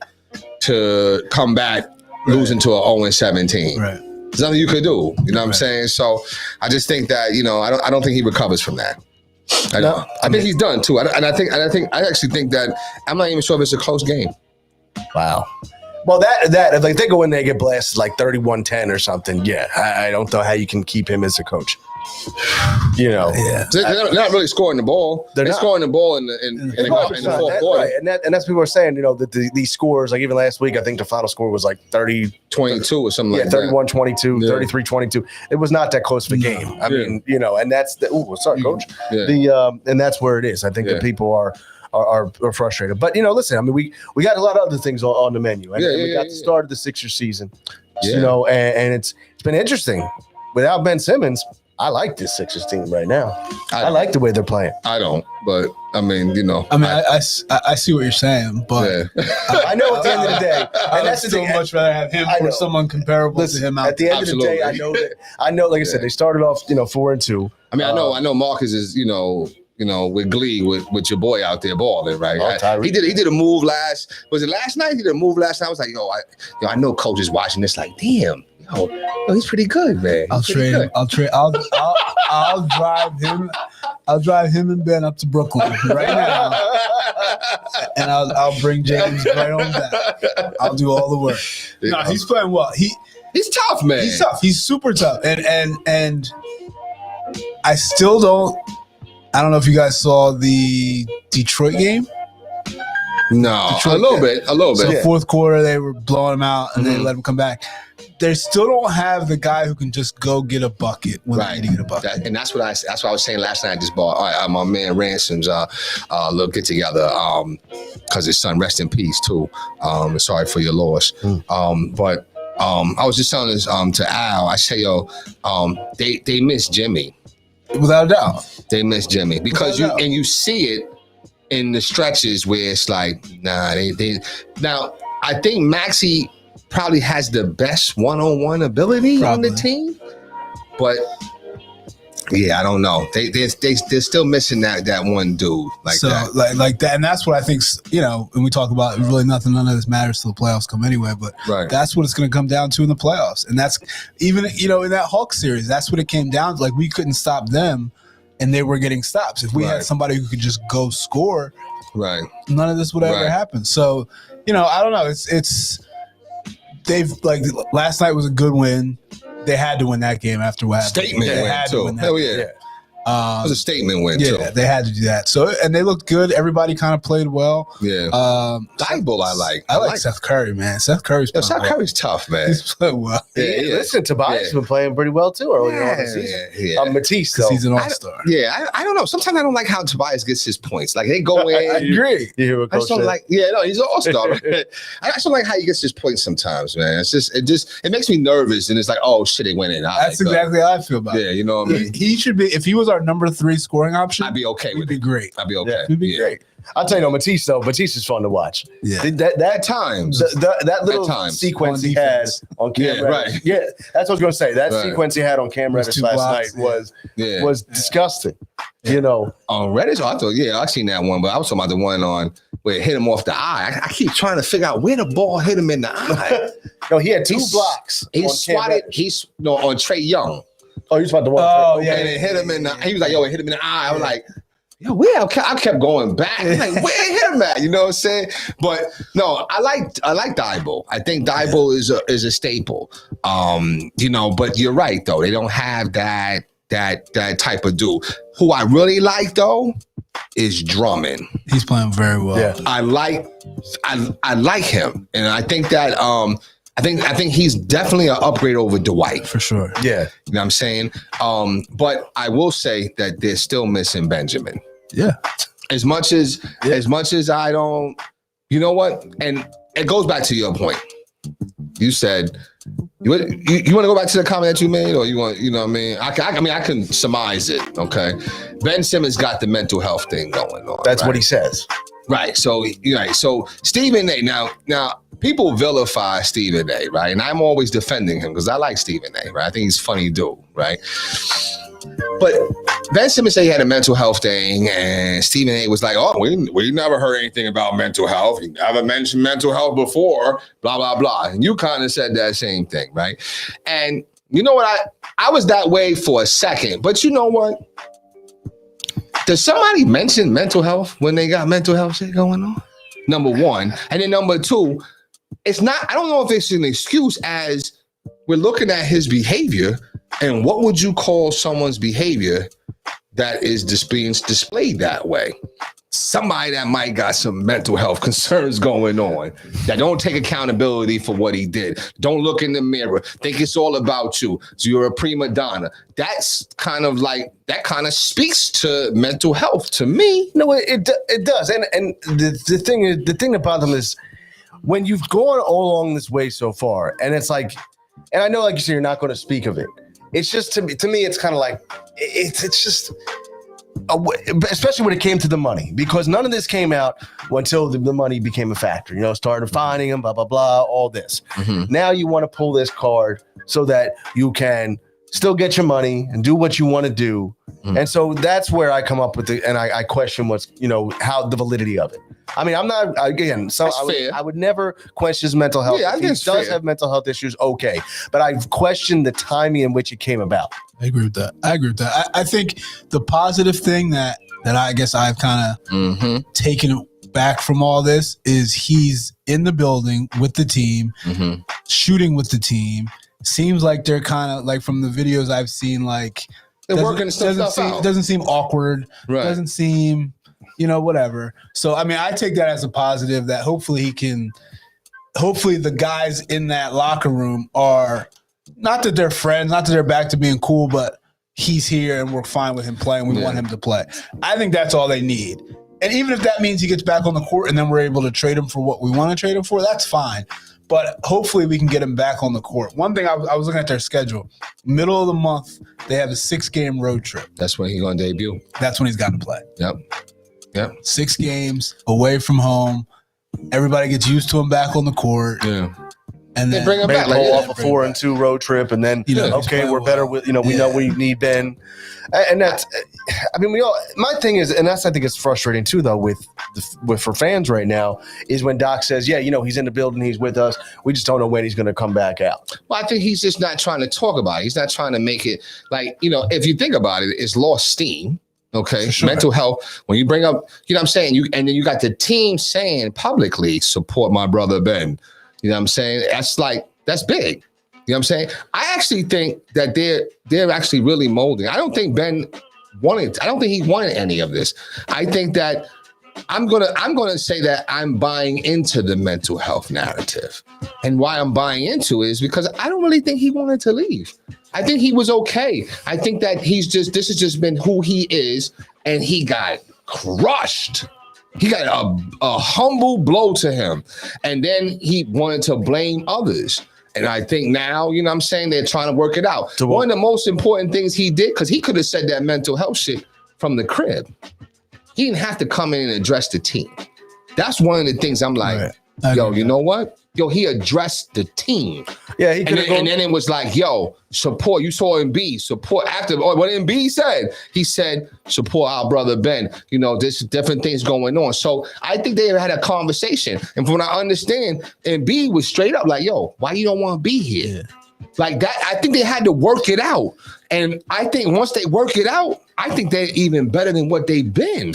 [SPEAKER 3] to combat losing to an 0-7 team?
[SPEAKER 4] Right.
[SPEAKER 3] There's nothing you could do. You know what I'm saying? So I just think that, you know, I don't think he recovers from that. I think he's done too. I actually think that I'm not even sure if it's a close game.
[SPEAKER 2] Wow. Well, that if like they go in there and get blasted like 31-10 or something, yeah, I don't know how you can keep him as a coach. You know,
[SPEAKER 4] Yeah.
[SPEAKER 3] They're not really scoring the ball. They're
[SPEAKER 2] not.
[SPEAKER 3] scoring the ball in the fourth quarter.
[SPEAKER 2] Right. And that's people are saying, you know, that these scores, like even last week, I think the final score was like
[SPEAKER 3] 22 or something like that.
[SPEAKER 2] 31-22,
[SPEAKER 3] Yeah.
[SPEAKER 2] 33-22. It was not that close of a game. I mean, you know, and that's sorry, coach.
[SPEAKER 3] Yeah.
[SPEAKER 2] And that's where it is. I think that people are frustrated. But you know, listen, I mean, we got a lot of other things on the menu. And we got the start of the Sixers season.
[SPEAKER 3] Yeah.
[SPEAKER 2] You know, and it's been interesting. Without Ben Simmons, I like this Sixers team right now. I like the way they're playing.
[SPEAKER 3] I don't, but I mean, you know.
[SPEAKER 4] I mean, I see what you're saying, but
[SPEAKER 3] Yeah.
[SPEAKER 2] I know at the end of the day,
[SPEAKER 4] I
[SPEAKER 2] and
[SPEAKER 4] would
[SPEAKER 2] that's the
[SPEAKER 4] still
[SPEAKER 2] thing.
[SPEAKER 4] much rather have him
[SPEAKER 2] I know.
[SPEAKER 4] or someone comparable
[SPEAKER 2] Listen,
[SPEAKER 4] to him out
[SPEAKER 2] at the end of the day, I know, like I said, they started off, you know, 4-2.
[SPEAKER 3] I mean, I know Marcus is, you know, with glee with your boy out there balling, right?
[SPEAKER 2] Oh, Tyreek.
[SPEAKER 3] He did a move was it last night? He did a move last night. I was like, I know coach is watching this like, damn, he's pretty good, man.
[SPEAKER 4] I'll trade him. I'll drive him. I'll drive him and Ben up to Brooklyn right now. and I'll bring James right on back. I'll do all the work. No, he's playing well.
[SPEAKER 3] He's tough, man.
[SPEAKER 4] He's tough. He's super tough. And I still don't. I don't know if you guys saw the Detroit game.
[SPEAKER 3] No,
[SPEAKER 4] Detroit,
[SPEAKER 3] a little bit.
[SPEAKER 4] So
[SPEAKER 1] Yeah.
[SPEAKER 4] fourth quarter, they were blowing him out, and they let him come back. They still don't have the guy who can just go get a bucket when they need to get a bucket.
[SPEAKER 3] And that's what I was saying last night. I just bought my man Ransom's little get together because his son, rest in peace too. Sorry for your loss. But I was just telling this to Al. I say, yo, they miss Jimmy.
[SPEAKER 4] Without a doubt.
[SPEAKER 3] They miss Jimmy because
[SPEAKER 4] Without a doubt.
[SPEAKER 3] you see it in the stretches where it's like, nah, they now I think Maxey probably has the best one-on-one ability on the
[SPEAKER 4] Probably.
[SPEAKER 3] team, but yeah, I don't know. They're still missing that one dude like that.
[SPEAKER 4] like that, and that's what I think. When we talk about really none of this matters till the playoffs come anyway. But
[SPEAKER 3] Right.
[SPEAKER 4] that's what it's going to come down to in the playoffs, and that's even in that Hawks series. That's what it came down to. Like we couldn't stop them, and they were getting stops. If we had
[SPEAKER 3] Right.
[SPEAKER 4] somebody who could just go score,
[SPEAKER 3] Right.
[SPEAKER 4] none of this would ever
[SPEAKER 3] Right.
[SPEAKER 4] happen. So I don't know. It's they've like last night was a good win. They had to win that game after what happened.
[SPEAKER 3] Statement
[SPEAKER 4] They
[SPEAKER 3] win
[SPEAKER 4] had to
[SPEAKER 3] too.
[SPEAKER 4] win that
[SPEAKER 3] Hell
[SPEAKER 4] game.
[SPEAKER 3] yeah. It was a statement win too.
[SPEAKER 4] Yeah, they had to do that. So, and they looked good. Everybody kind of played well.
[SPEAKER 3] Yeah. Thibault I like.
[SPEAKER 4] I like Seth Curry, man. Seth Curry's
[SPEAKER 3] Yo,
[SPEAKER 4] playing
[SPEAKER 3] Seth
[SPEAKER 4] well.
[SPEAKER 3] Curry's tough, man.
[SPEAKER 4] He's playing well
[SPEAKER 3] Yeah,
[SPEAKER 1] Hey,
[SPEAKER 3] yeah.
[SPEAKER 1] listen, Tobias has been playing pretty well too earlier on the season.
[SPEAKER 3] Yeah.
[SPEAKER 1] Matisse,
[SPEAKER 4] because
[SPEAKER 1] though.
[SPEAKER 4] he's an all-star.
[SPEAKER 3] Yeah, I don't know. Sometimes I don't like how Tobias gets his points. Like they go in.
[SPEAKER 4] I agree.
[SPEAKER 1] You hear what
[SPEAKER 3] I just
[SPEAKER 1] Coach
[SPEAKER 3] don't
[SPEAKER 1] said?
[SPEAKER 3] like. Yeah, no, he's an all-star. Right? I just don't like how he gets his points sometimes, man. It makes me nervous, and it's like, oh shit, they went in.
[SPEAKER 4] That's exactly how I feel about
[SPEAKER 3] Yeah,
[SPEAKER 4] it.
[SPEAKER 3] you know what I mean.
[SPEAKER 4] He should be. If he was our number 3 scoring option,
[SPEAKER 3] I'd be okay
[SPEAKER 4] he'd
[SPEAKER 3] with
[SPEAKER 4] be
[SPEAKER 3] it.
[SPEAKER 4] great.
[SPEAKER 3] I'd be okay.
[SPEAKER 1] Yeah.
[SPEAKER 4] He'd be great.
[SPEAKER 1] I'll tell you, no, Matisse though. Matisse is fun to watch.
[SPEAKER 4] Yeah.
[SPEAKER 1] That
[SPEAKER 3] At times,
[SPEAKER 1] that little
[SPEAKER 3] At times.
[SPEAKER 1] sequence
[SPEAKER 4] On
[SPEAKER 1] he had
[SPEAKER 4] defense.
[SPEAKER 1] on Cam
[SPEAKER 3] Yeah,
[SPEAKER 1] Reddish.
[SPEAKER 3] right.
[SPEAKER 1] Yeah, that's what I was gonna say. That
[SPEAKER 3] Right.
[SPEAKER 1] sequence he had on Cam
[SPEAKER 4] Those
[SPEAKER 1] Reddish
[SPEAKER 4] two
[SPEAKER 1] last
[SPEAKER 4] blocks,
[SPEAKER 1] night was
[SPEAKER 3] yeah.
[SPEAKER 1] disgusting. You know,
[SPEAKER 3] On Reddish, I thought, yeah, I seen that one, but I was talking about the one on where it hit him off the eye. I keep trying to figure out where the ball hit him in the eye.
[SPEAKER 1] no, he had two
[SPEAKER 3] He's-
[SPEAKER 1] blocks.
[SPEAKER 3] He
[SPEAKER 1] on Cam
[SPEAKER 3] swatted.
[SPEAKER 1] Reddish.
[SPEAKER 3] On Trae Young.
[SPEAKER 1] Oh, you was about the one.
[SPEAKER 4] Oh, yeah.
[SPEAKER 3] And it hit him in the. He was like, "Yo, it hit him in the eye." I was like, "Yo, where?" I kept going back. I'm like, where it hit him at? You know what I'm saying? But no, I like Thibault. I think Thibault is a staple. But you're right though. They don't have that type of dude. Who I really like though is Drummond.
[SPEAKER 4] He's playing very well.
[SPEAKER 1] Yeah.
[SPEAKER 3] I like him, and I think that I think he's definitely an upgrade over Dwight.
[SPEAKER 4] For sure.
[SPEAKER 1] Yeah,
[SPEAKER 3] You know what I'm saying? But I will say that they're still missing Benjamin.
[SPEAKER 4] Yeah.
[SPEAKER 3] As much as I don't, you know what? And it goes back to your point. You said you want to go back to the comment that you made, or you want, you know what I mean? I can surmise it. Okay, Ben Simmons got the mental health thing going on.
[SPEAKER 1] that's
[SPEAKER 3] right?
[SPEAKER 1] what he says.
[SPEAKER 3] Right. So So Stephen A. Now people vilify Stephen A. Right, and I'm always defending him because I like Stephen A. Right, I think he's a funny dude. Right. But Ben Simmons said he had a mental health thing, and Stephen A. was like, "Oh, we never heard anything about mental health. He never mentioned mental health before." Blah blah blah. And you kind of said that same thing, right? And you know what? I was that way for a second, but you know what? Does somebody mention mental health when they got mental health shit going on? Number one. And then number two, it's not, I don't know if it's an excuse as we're looking at his behavior and what would you call someone's behavior that is being displayed that way? Somebody that might got some mental health concerns going on, that don't take accountability for what he did. Don't look in the mirror. Think it's all about you. So you're a prima donna. That's kind of like, that kind of speaks to mental health to me.
[SPEAKER 1] No, it does, and the thing about them is when you've gone all along this way so far, and it's like, and I know, like you said, you're not going to speak of it. It's just to me, it's kind of like it's just. Especially when it came to the money, because none of this came out until the money became a factor. You know, started finding him, blah blah blah, all this. Now you want to pull this card so that you can still get your money and do what you want to do. And so that's where I come up with and I question what's, how the validity of it. I mean, I'm not, again, I would never question his mental health.
[SPEAKER 3] Yeah, I
[SPEAKER 1] If
[SPEAKER 3] think
[SPEAKER 1] he
[SPEAKER 3] it's
[SPEAKER 1] does
[SPEAKER 3] fair.
[SPEAKER 1] have mental health issues, okay. But I've questioned the timing in which it came about.
[SPEAKER 4] I agree with that. I think the positive thing that I guess I've kind of taken back from all this is he's in the building with the team, shooting with the team. Seems like they're kind of like from the videos I've seen, like
[SPEAKER 3] They're working stuff out.
[SPEAKER 4] Doesn't seem awkward.
[SPEAKER 3] Right.
[SPEAKER 4] Doesn't seem, whatever. So I mean, I take that as a positive that hopefully the guys in that locker room are not that they're friends, not that they're back to being cool, but he's here and we're fine with him playing. We want him to play. I think that's all they need. And even if that means he gets back on the court and then we're able to trade him for what we want to trade him for, that's fine. But hopefully we can get him back on the court. One thing I was looking at their schedule. Middle of the month, they have a 6-game road trip.
[SPEAKER 3] That's when he's going to debut.
[SPEAKER 4] That's when he's got to play.
[SPEAKER 3] Yep.
[SPEAKER 4] 6 games away from home. Everybody gets used to him back on the court.
[SPEAKER 3] Yeah.
[SPEAKER 4] And then
[SPEAKER 3] bring him back.
[SPEAKER 2] Pull
[SPEAKER 3] Like,
[SPEAKER 2] off a 4-2 road trip, and then
[SPEAKER 4] he's
[SPEAKER 2] okay,
[SPEAKER 4] playing
[SPEAKER 2] we're better
[SPEAKER 4] well.
[SPEAKER 2] with we know we need Ben, and that's. I mean, we all. My thing is, and that's I think it's frustrating too, though, with for fans right now is when Doc says, yeah, he's in the building, he's with us. We just don't know when he's going to come back out.
[SPEAKER 3] Well, I think he's just not trying to talk about it. He's not trying to make it like, if you think about it, it's lost steam. Okay.
[SPEAKER 4] Sure.
[SPEAKER 3] Mental health. When you bring up, what I'm saying? And then you got the team saying publicly, support my brother Ben. You know what I'm saying? That's big. You know what I'm saying? I actually think that they're actually really molding. I don't think Ben I don't think he wanted any of this. I think that I'm gonna say that I'm buying into the mental health narrative. And why I'm buying into it is because I don't really think he wanted to leave. I think he was okay. I think that this has just been who he is, and he got crushed. He got a humble blow to him. And then he wanted to blame others. And I think now, you know what I'm saying, they're trying to work it out.
[SPEAKER 2] So
[SPEAKER 3] one of the most important things he did, because he could have said that mental health shit from the crib. He didn't have to come in and address the team. That's one of the things I'm like, yo, you know what? Yo, he addressed the team.
[SPEAKER 2] Yeah, he could.
[SPEAKER 3] And then it was like, yo, support. You saw Embiid support after what Embiid said. He said, support our brother Ben. There's different things going on. So I think they had a conversation. And from what I understand, Embiid was straight up like, yo, why you don't want to be here? Yeah. Like that, I think they had to work it out. And I think once they work it out, I think they're even better than what they've been.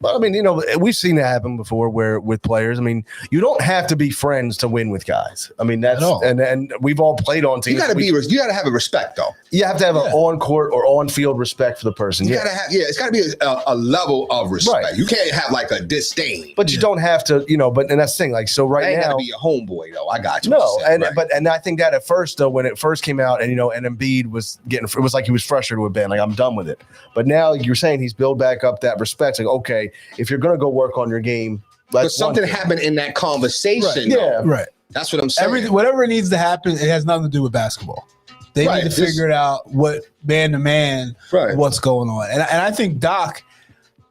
[SPEAKER 2] But I mean, we've seen that happen before where with players. I mean, you don't have to be friends to win with guys. I mean, that's and we've all played on teams.
[SPEAKER 3] You gotta have a respect though.
[SPEAKER 2] You have to have an on-court or on-field respect for the person.
[SPEAKER 3] Gotta have, it's gotta be a level of respect.
[SPEAKER 2] Right.
[SPEAKER 3] You can't have like a disdain.
[SPEAKER 2] But you don't have to, but and that's the thing. Like, so right
[SPEAKER 3] ain't
[SPEAKER 2] now,
[SPEAKER 3] gotta be a homeboy though. I got you.
[SPEAKER 2] No,
[SPEAKER 3] saying, right.
[SPEAKER 2] and I think that at first though, when it first came out, and and Embiid was it was like he was frustrated with Ben, like I'm done with it. But now you're saying he's built back up that respect. Like, okay, if you're gonna go work on your game,
[SPEAKER 3] but something happened in that conversation.
[SPEAKER 2] Right. Yeah,
[SPEAKER 4] right.
[SPEAKER 3] That's what I'm saying.
[SPEAKER 4] Whatever needs to happen, it has nothing to do with basketball. They need to figure it out what man to man, what's going on. And I think Doc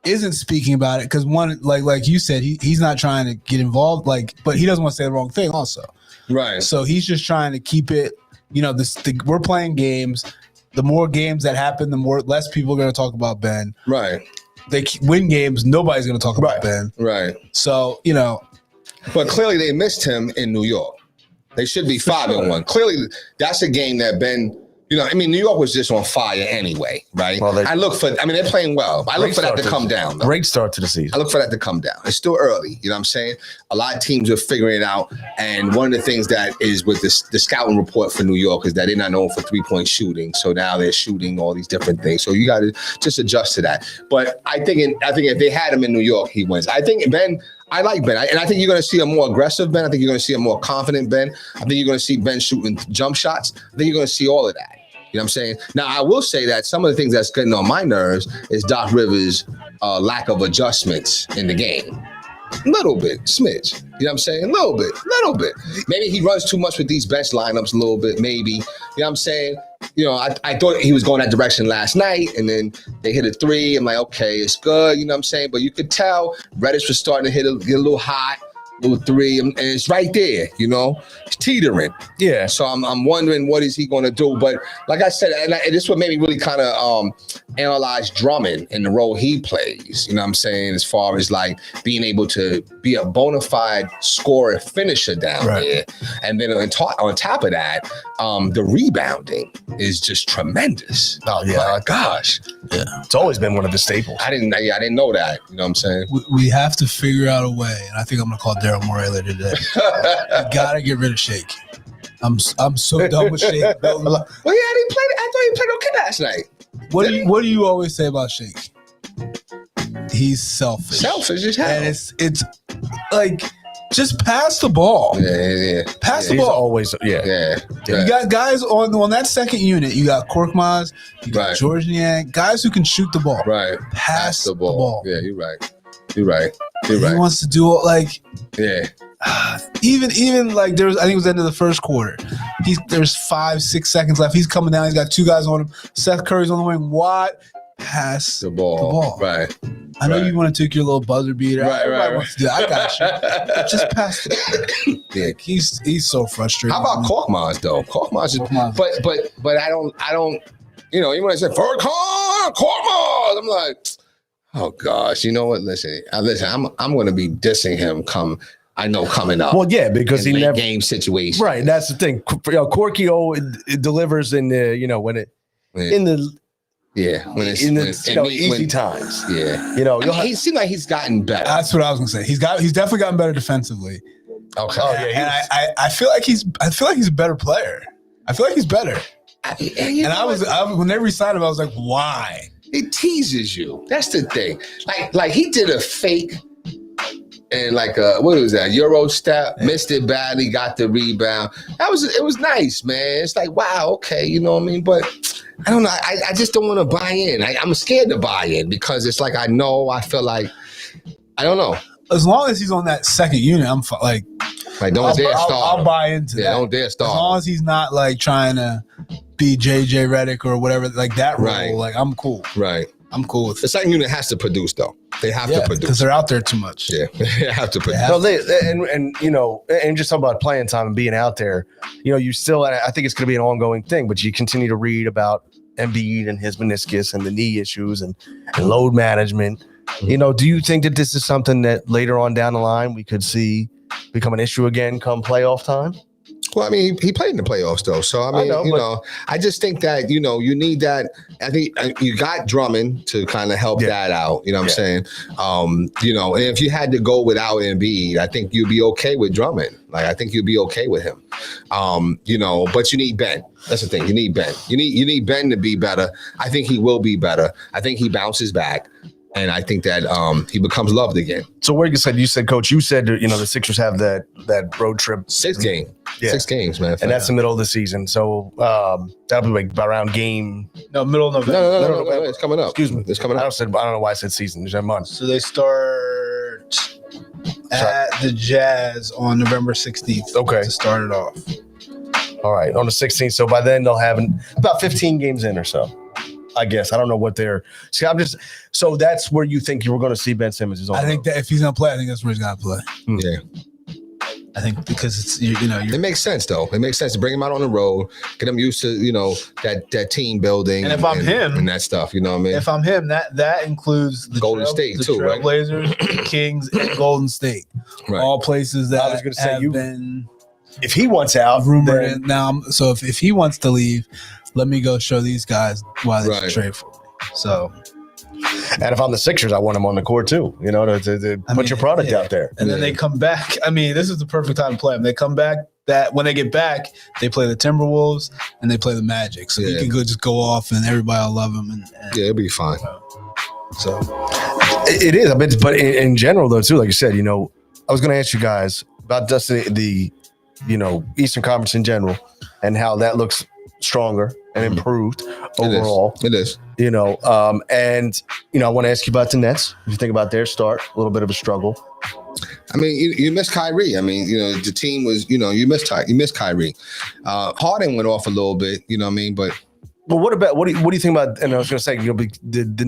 [SPEAKER 4] isn't speaking about it because one, like you said, he's not trying to get involved, but he doesn't want to say the wrong thing also.
[SPEAKER 3] Right.
[SPEAKER 4] So he's just trying to keep it, we're playing games. The more games that happen, the less people are going to talk about Ben.
[SPEAKER 3] Right.
[SPEAKER 4] They win games, nobody's going to talk about Ben.
[SPEAKER 3] Right.
[SPEAKER 4] So,
[SPEAKER 3] But clearly they missed him in New York. They should be 5-1. Clearly, that's a game that Ben, New York was just on fire anyway, right?
[SPEAKER 2] Well,
[SPEAKER 3] they're playing well. I look for that to come down. Though.
[SPEAKER 2] Great start to the season.
[SPEAKER 3] I look for that to come down. It's still early, you know what I'm saying? A lot of teams are figuring it out. And one of the things that is with the scouting report for New York is that they're not known for three-point shooting. So now they're shooting all these different things. So you got to just adjust to that. But I think if they had him in New York, he wins. I think Ben. I like Ben. And I think you're going to see a more aggressive Ben. I think you're going to see a more confident Ben. I think you're going to see Ben shooting jump shots. I think you're going to see all of that. You know what I'm saying? Now, I will say that some of the things that's getting on my nerves is Doc Rivers' lack of adjustments in the game. Little bit, smidge. You know what I'm saying? Little bit. Maybe he runs too much with these bench lineups a little bit, maybe. You know what I'm saying? I thought he was going that direction last night, and then they hit a 3. I'm like, okay, it's good. You know what I'm saying? But you could tell Reddish was starting to get a little hot. little three, and it's right there, it's teetering.
[SPEAKER 2] Yeah.
[SPEAKER 3] So I'm wondering what is he going to do. But like I said, and this is what made me really kind of analyze Drummond and the role he plays. You know what I'm saying? As far as like being able to be a bona fide scorer, finisher down there, and then on top of that, the rebounding is just tremendous.
[SPEAKER 2] Oh yeah.
[SPEAKER 3] My gosh,
[SPEAKER 2] It's always been one of the staples.
[SPEAKER 3] I didn't know that. You know what I'm saying?
[SPEAKER 4] We have to figure out a way, and I think I'm gonna call Daryl Morey later today. You gotta get rid of Shake. I'm so done with Shake.
[SPEAKER 3] Well, yeah, I didn't play. I thought he played okay last night.
[SPEAKER 4] What do you always say about Shake? He's selfish.
[SPEAKER 3] Selfish as hell.
[SPEAKER 4] And it's like just pass the ball.
[SPEAKER 3] Yeah.
[SPEAKER 4] Pass the
[SPEAKER 2] He's
[SPEAKER 4] ball.
[SPEAKER 2] always
[SPEAKER 3] Yeah.
[SPEAKER 4] You got guys on that second unit. You got Korkmaz, you got George Niang, guys who can shoot the ball.
[SPEAKER 3] Right.
[SPEAKER 4] Pass the ball.
[SPEAKER 3] Yeah, you're right.
[SPEAKER 4] He wants to do like
[SPEAKER 3] Yeah.
[SPEAKER 4] even like I think it was the end of the first quarter. There's 5-6 seconds left. He's coming down. He's got two guys on him. Seth Curry's on the wing. Watt pass
[SPEAKER 3] The ball. Right.
[SPEAKER 4] I know you want to take your little buzzer beater.
[SPEAKER 3] Right.
[SPEAKER 4] Wants to do that. I got you. Just pass it. Yeah, he's so frustrated.
[SPEAKER 3] How about Korkmaz though? Korkmaz is, but I don't. Even when I said Korkmaz, I'm like, oh gosh, you know what? Listen. I'm going to be dissing him coming up.
[SPEAKER 2] well, yeah, because
[SPEAKER 3] in
[SPEAKER 2] he
[SPEAKER 3] late
[SPEAKER 2] never
[SPEAKER 3] game situation.
[SPEAKER 2] right. That's the thing. Corky it delivers in the when it in the
[SPEAKER 3] when it's
[SPEAKER 2] easy times.
[SPEAKER 3] Yeah. He seemed like he's gotten better.
[SPEAKER 4] That's what I was gonna say. He's definitely gotten better defensively.
[SPEAKER 3] Okay.
[SPEAKER 2] Oh yeah,
[SPEAKER 4] And I feel like he's a better player. I feel like he's better. When they re-signed him, I was like, why?
[SPEAKER 3] It teases you. That's the thing. Like he did a fake and like what was that? Euro step, missed it badly, got the rebound. It was nice, man. It's like, wow, okay, you know what I mean? But I don't know. I just don't want to buy in. I'm scared to buy in because it's like I feel like I don't know.
[SPEAKER 4] As long as he's on that second unit, I'm like
[SPEAKER 3] don't dare start.
[SPEAKER 4] I'll buy into that.
[SPEAKER 3] Don't dare start.
[SPEAKER 4] As long as he's not like trying to be JJ Redick or whatever, like that role.
[SPEAKER 3] Right.
[SPEAKER 4] Like I'm cool.
[SPEAKER 3] Right.
[SPEAKER 4] I'm cool with
[SPEAKER 3] The
[SPEAKER 4] it.
[SPEAKER 3] second unit has to produce though. They have to
[SPEAKER 4] Because
[SPEAKER 3] produce.
[SPEAKER 4] they're out there too much.
[SPEAKER 3] Yeah, they have to produce.
[SPEAKER 2] No, and just talk about playing time and being out there. You still, I think it's going to be an ongoing thing, but you continue to read about Embiid and his meniscus and the knee issues and load management. Do you think that this is something that later on down the line we could see become an issue again come playoff time?
[SPEAKER 3] Well, I mean, he played in the playoffs though, so I mean, I just think that you need that. I think you got Drummond to kind of help that out. You know what I'm saying? And if you had to go without Embiid, I think you'd be okay with Drummond. Like I think you'd be okay with him. But you need Ben. That's the thing. You need Ben. You need Ben to be better. I think he will be better. I think he bounces back. And I think that he becomes loved again.
[SPEAKER 2] So where you said, Coach, the Sixers have that road trip.
[SPEAKER 3] 6 games.
[SPEAKER 2] Yeah.
[SPEAKER 3] 6 games, man.
[SPEAKER 2] And that's the middle of the season. So that'll be like around game.
[SPEAKER 4] No, middle of November.
[SPEAKER 3] No. It's coming up.
[SPEAKER 2] Excuse me.
[SPEAKER 3] It's coming
[SPEAKER 2] I
[SPEAKER 3] up.
[SPEAKER 2] don't know why I said season. It's a month.
[SPEAKER 4] So they start at the Jazz on November 16th.
[SPEAKER 2] Okay.
[SPEAKER 4] To start it off.
[SPEAKER 2] All right. On the 16th. So by then they'll have about 15 games in or so. I guess. I don't know what they're. So that's where you think you were going to see Ben Simmons is on.
[SPEAKER 4] I think that if he's going to play, I think that's where he's going to play.
[SPEAKER 3] Yeah.
[SPEAKER 4] I think because it's
[SPEAKER 3] it makes sense though. It makes sense to bring him out on the road, get him used to that team building,
[SPEAKER 4] and if I'm him
[SPEAKER 3] and that stuff, you know what I mean.
[SPEAKER 4] If I'm him, that includes the
[SPEAKER 3] Golden State too, right?
[SPEAKER 4] Blazers, Kings, and Golden State,
[SPEAKER 3] right.
[SPEAKER 4] All places that
[SPEAKER 2] I was going to say
[SPEAKER 4] have been.
[SPEAKER 2] If he wants out,
[SPEAKER 4] rumored
[SPEAKER 2] then,
[SPEAKER 4] now. So if he wants to leave, let me go show these guys why they should trade for me. So.
[SPEAKER 2] And if I'm the Sixers, I want him on the court too, to put your product out there.
[SPEAKER 4] And then they come back. I mean, this is the perfect time to play them. They come back. That when they get back, they play the Timberwolves and they play the Magic. So he can just go off and everybody will love him. And
[SPEAKER 3] it'll be fine.
[SPEAKER 4] So
[SPEAKER 2] it is. But in general, though, too, like you said, I was going to ask you guys about just the Eastern Conference in general and how that looks stronger and improved overall.
[SPEAKER 3] It is.
[SPEAKER 2] And I want to ask you about the Nets. If you think about their start, a little bit of a struggle.
[SPEAKER 3] I mean, you miss Kyrie. I mean, the team was, you miss Kyrie. Harden went off a little bit, you know what I mean? But
[SPEAKER 2] But what do you think about? And I was going to say, the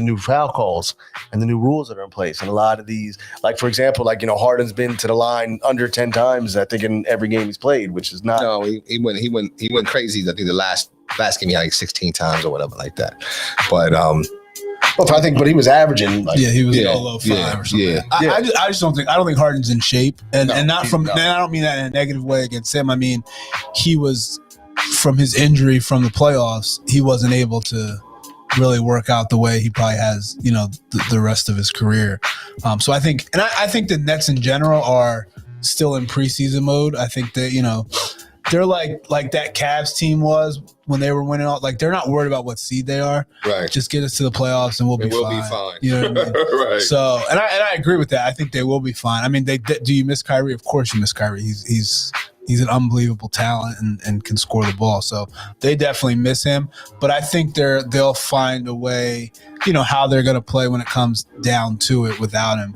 [SPEAKER 2] new foul calls and the new rules that are in place, and a lot of these, like for example, Harden's been to the line under 10 times, I think, in every game he's played, which is not.
[SPEAKER 3] No, he went crazy. I think the last game he had like 16 times or whatever like that. But
[SPEAKER 2] but he was averaging.
[SPEAKER 4] he was
[SPEAKER 3] yeah,
[SPEAKER 4] low 5 or something.
[SPEAKER 3] yeah.
[SPEAKER 4] I just don't think Harden's in shape, and not from.
[SPEAKER 3] no.
[SPEAKER 4] And I don't mean that in a negative way against him. I mean, he was from his injury from the playoffs. He wasn't able to really work out the way he probably has, the rest of his career. So I think, and I think the Nets in general are still in preseason mode. I think that they're like that Cavs team was when they were winning all. Like they're not worried about what seed they are.
[SPEAKER 3] Right.
[SPEAKER 4] Just get us to the playoffs and we'll be fine. You know what I mean?
[SPEAKER 3] Right.
[SPEAKER 4] So, and I agree with that. I think they will be fine. I mean, do you miss Kyrie? Of course you miss Kyrie. He's an unbelievable talent and can score the ball. So they definitely miss him. But I think they'll find a way, how they're going to play when it comes down to it without him.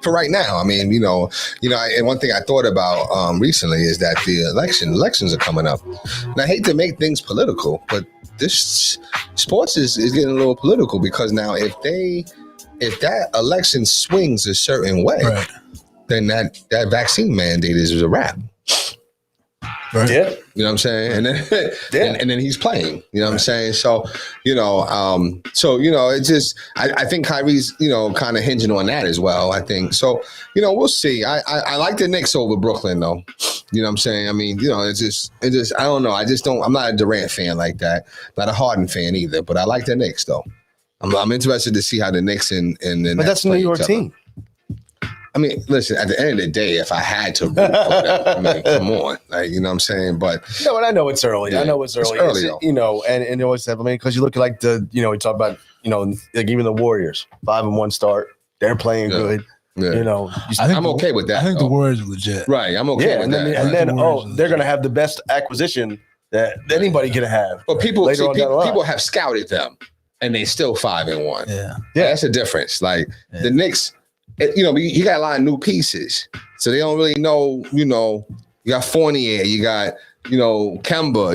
[SPEAKER 3] For right now, I mean, and one thing I thought about recently is that the elections are coming up. And I hate to make things political, but this sports is getting a little political because now if that election swings a certain way,
[SPEAKER 4] Right.
[SPEAKER 3] then that vaccine mandate is a wrap.
[SPEAKER 4] Right.
[SPEAKER 2] Yeah.
[SPEAKER 3] You know what I'm saying? And then and then he's playing. You know what I'm saying? So, it's just I think Kyrie's, kind of hinging on that as well. I think. So, we'll see. I like the Knicks over Brooklyn though. You know what I'm saying? I mean, it's just I don't know. I'm not a Durant fan like that. Not a Harden fan either, but I like the Knicks though. I'm interested to see how the Knicks and the
[SPEAKER 2] But that's a New York team.
[SPEAKER 3] I mean, listen, at the end of the day, if I had to root for them, I mean, come on. Like, you know what I'm saying? But
[SPEAKER 2] No, and I know it's early.
[SPEAKER 3] Yeah,
[SPEAKER 2] I know it's early.
[SPEAKER 3] early,
[SPEAKER 2] And you always have, because you look at like we talk about, like even the Warriors, 5-1 start, they're playing good.
[SPEAKER 3] yeah. I'm okay with that.
[SPEAKER 4] I think
[SPEAKER 3] though.
[SPEAKER 4] the Warriors are legit.
[SPEAKER 3] Right, I'm okay with
[SPEAKER 2] and then,
[SPEAKER 3] that.
[SPEAKER 2] and then
[SPEAKER 4] Warriors are
[SPEAKER 2] they're going to have the best acquisition that anybody can have.
[SPEAKER 3] But people
[SPEAKER 2] later on down the line.
[SPEAKER 3] people have scouted them, and they still 5-1.
[SPEAKER 4] Yeah.
[SPEAKER 3] That's a difference. Like the Knicks, you got a lot of new pieces, so they don't really know. You got Fournier, you got Kemba,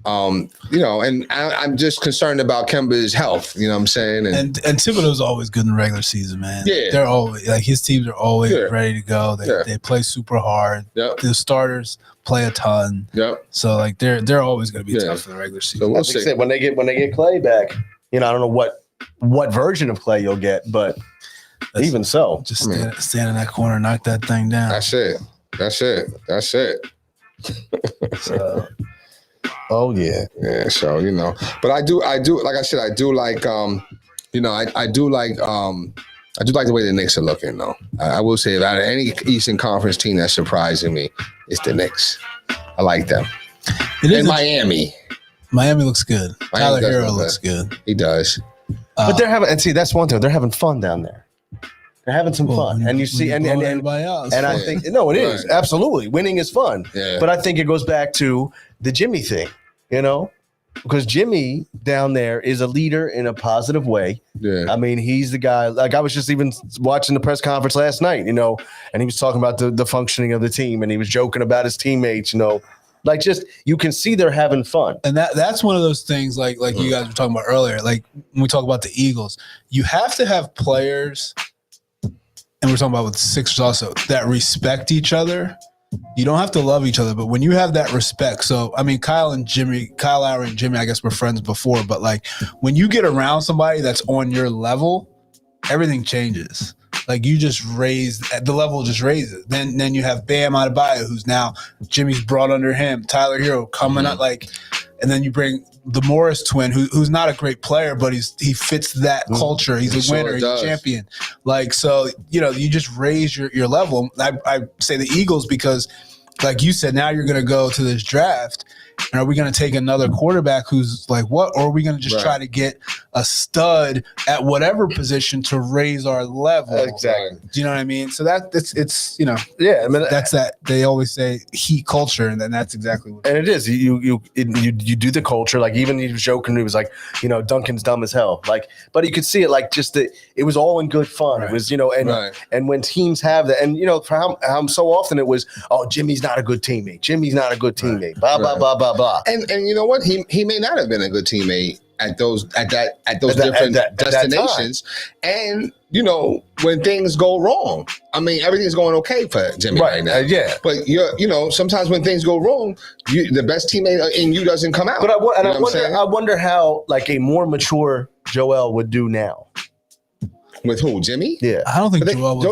[SPEAKER 3] and I'm just concerned about Kemba's health. You know what I'm saying?
[SPEAKER 4] And Thibodeau's always good in the regular season, man.
[SPEAKER 3] Yeah.
[SPEAKER 4] They're always like his teams are always ready to go.
[SPEAKER 3] Yeah.
[SPEAKER 4] They play super hard.
[SPEAKER 3] Yep.
[SPEAKER 4] The starters play a ton.
[SPEAKER 3] Yep.
[SPEAKER 4] So like they're always going to be
[SPEAKER 3] Yeah.
[SPEAKER 4] tough in the regular
[SPEAKER 3] So
[SPEAKER 4] season.
[SPEAKER 3] we'll
[SPEAKER 2] As I
[SPEAKER 3] see.
[SPEAKER 2] said, when they get Clay back, I don't know what version of Clay you'll get, but even so,
[SPEAKER 4] Just stand in that corner, knock that thing down.
[SPEAKER 3] That's it.
[SPEAKER 2] so, oh yeah.
[SPEAKER 3] Yeah, so but I do like I said, I do like I do like the way the Knicks are looking though. I will say about any Eastern Conference team that's surprising me, it's the Knicks. I like them.
[SPEAKER 4] It is
[SPEAKER 3] And Miami.
[SPEAKER 4] Miami looks good.
[SPEAKER 3] Miami
[SPEAKER 4] Tyler
[SPEAKER 3] does
[SPEAKER 4] Hero
[SPEAKER 3] look
[SPEAKER 4] looks good.
[SPEAKER 3] He does.
[SPEAKER 2] But they're having, and see, that's one thing. They're having fun down there. They're having some fun, and you see, and
[SPEAKER 4] everybody else.
[SPEAKER 2] I
[SPEAKER 3] Yeah.
[SPEAKER 2] think no, it is
[SPEAKER 3] Right.
[SPEAKER 2] absolutely winning is fun.
[SPEAKER 3] Yeah.
[SPEAKER 2] But I think it goes back to the Jimmy thing, because Jimmy down there is a leader in a positive way.
[SPEAKER 3] Yeah.
[SPEAKER 2] I mean, he's the guy. Like I was just even watching the press conference last night, and he was talking about the functioning of the team, and he was joking about his teammates, like just you can see they're having fun.
[SPEAKER 4] And that's one of those things like you guys were talking about earlier. Like when we talk about the Eagles, you have to have players, and we're talking about with the Sixers also, that respect each other. You don't have to love each other, but when you have that respect, so I mean Kyle Lowry and Jimmy, I guess were friends before, but like when you get around somebody that's on your level, everything changes. Like you just the level just raises. Then you have Bam Adebayo, who's now Jimmy's brought under him, Tyler Hero coming up, and then you bring the Morris twin, who's not a great player, but he fits that culture. He's a winner, he's a champion. Like so, you just raise your level. I say the Eagles because, like you said, now you're going to go to this draft. And are we going to take another quarterback who's like what? Or are we going to just try to get a stud at whatever position to raise our level?
[SPEAKER 2] Exactly.
[SPEAKER 4] Do you know what I mean? So it's
[SPEAKER 2] Yeah, I mean
[SPEAKER 4] that's that they always say heat culture, and then that's exactly what.
[SPEAKER 2] And it is. You do the culture. Like even he was joking. He was like, Duncan's dumb as hell. Like, but you could see it. Like just it was all in good fun. It was, and when teams have that, and for how so often it was, oh, Jimmy's
[SPEAKER 1] not a good teammate. Jimmy's not a good teammate. Blah blah blah blah blah.
[SPEAKER 3] And you know what? He may not have been a good teammate at those different destinations. And you know, when things go wrong, I mean, everything's going okay for Jimmy right now.
[SPEAKER 1] Yeah.
[SPEAKER 3] But sometimes when things go wrong, the best teammate in you doesn't come out.
[SPEAKER 1] But I wonder how like a more mature Joel would do now.
[SPEAKER 3] With who? Jimmy?
[SPEAKER 1] Yeah.
[SPEAKER 4] I don't think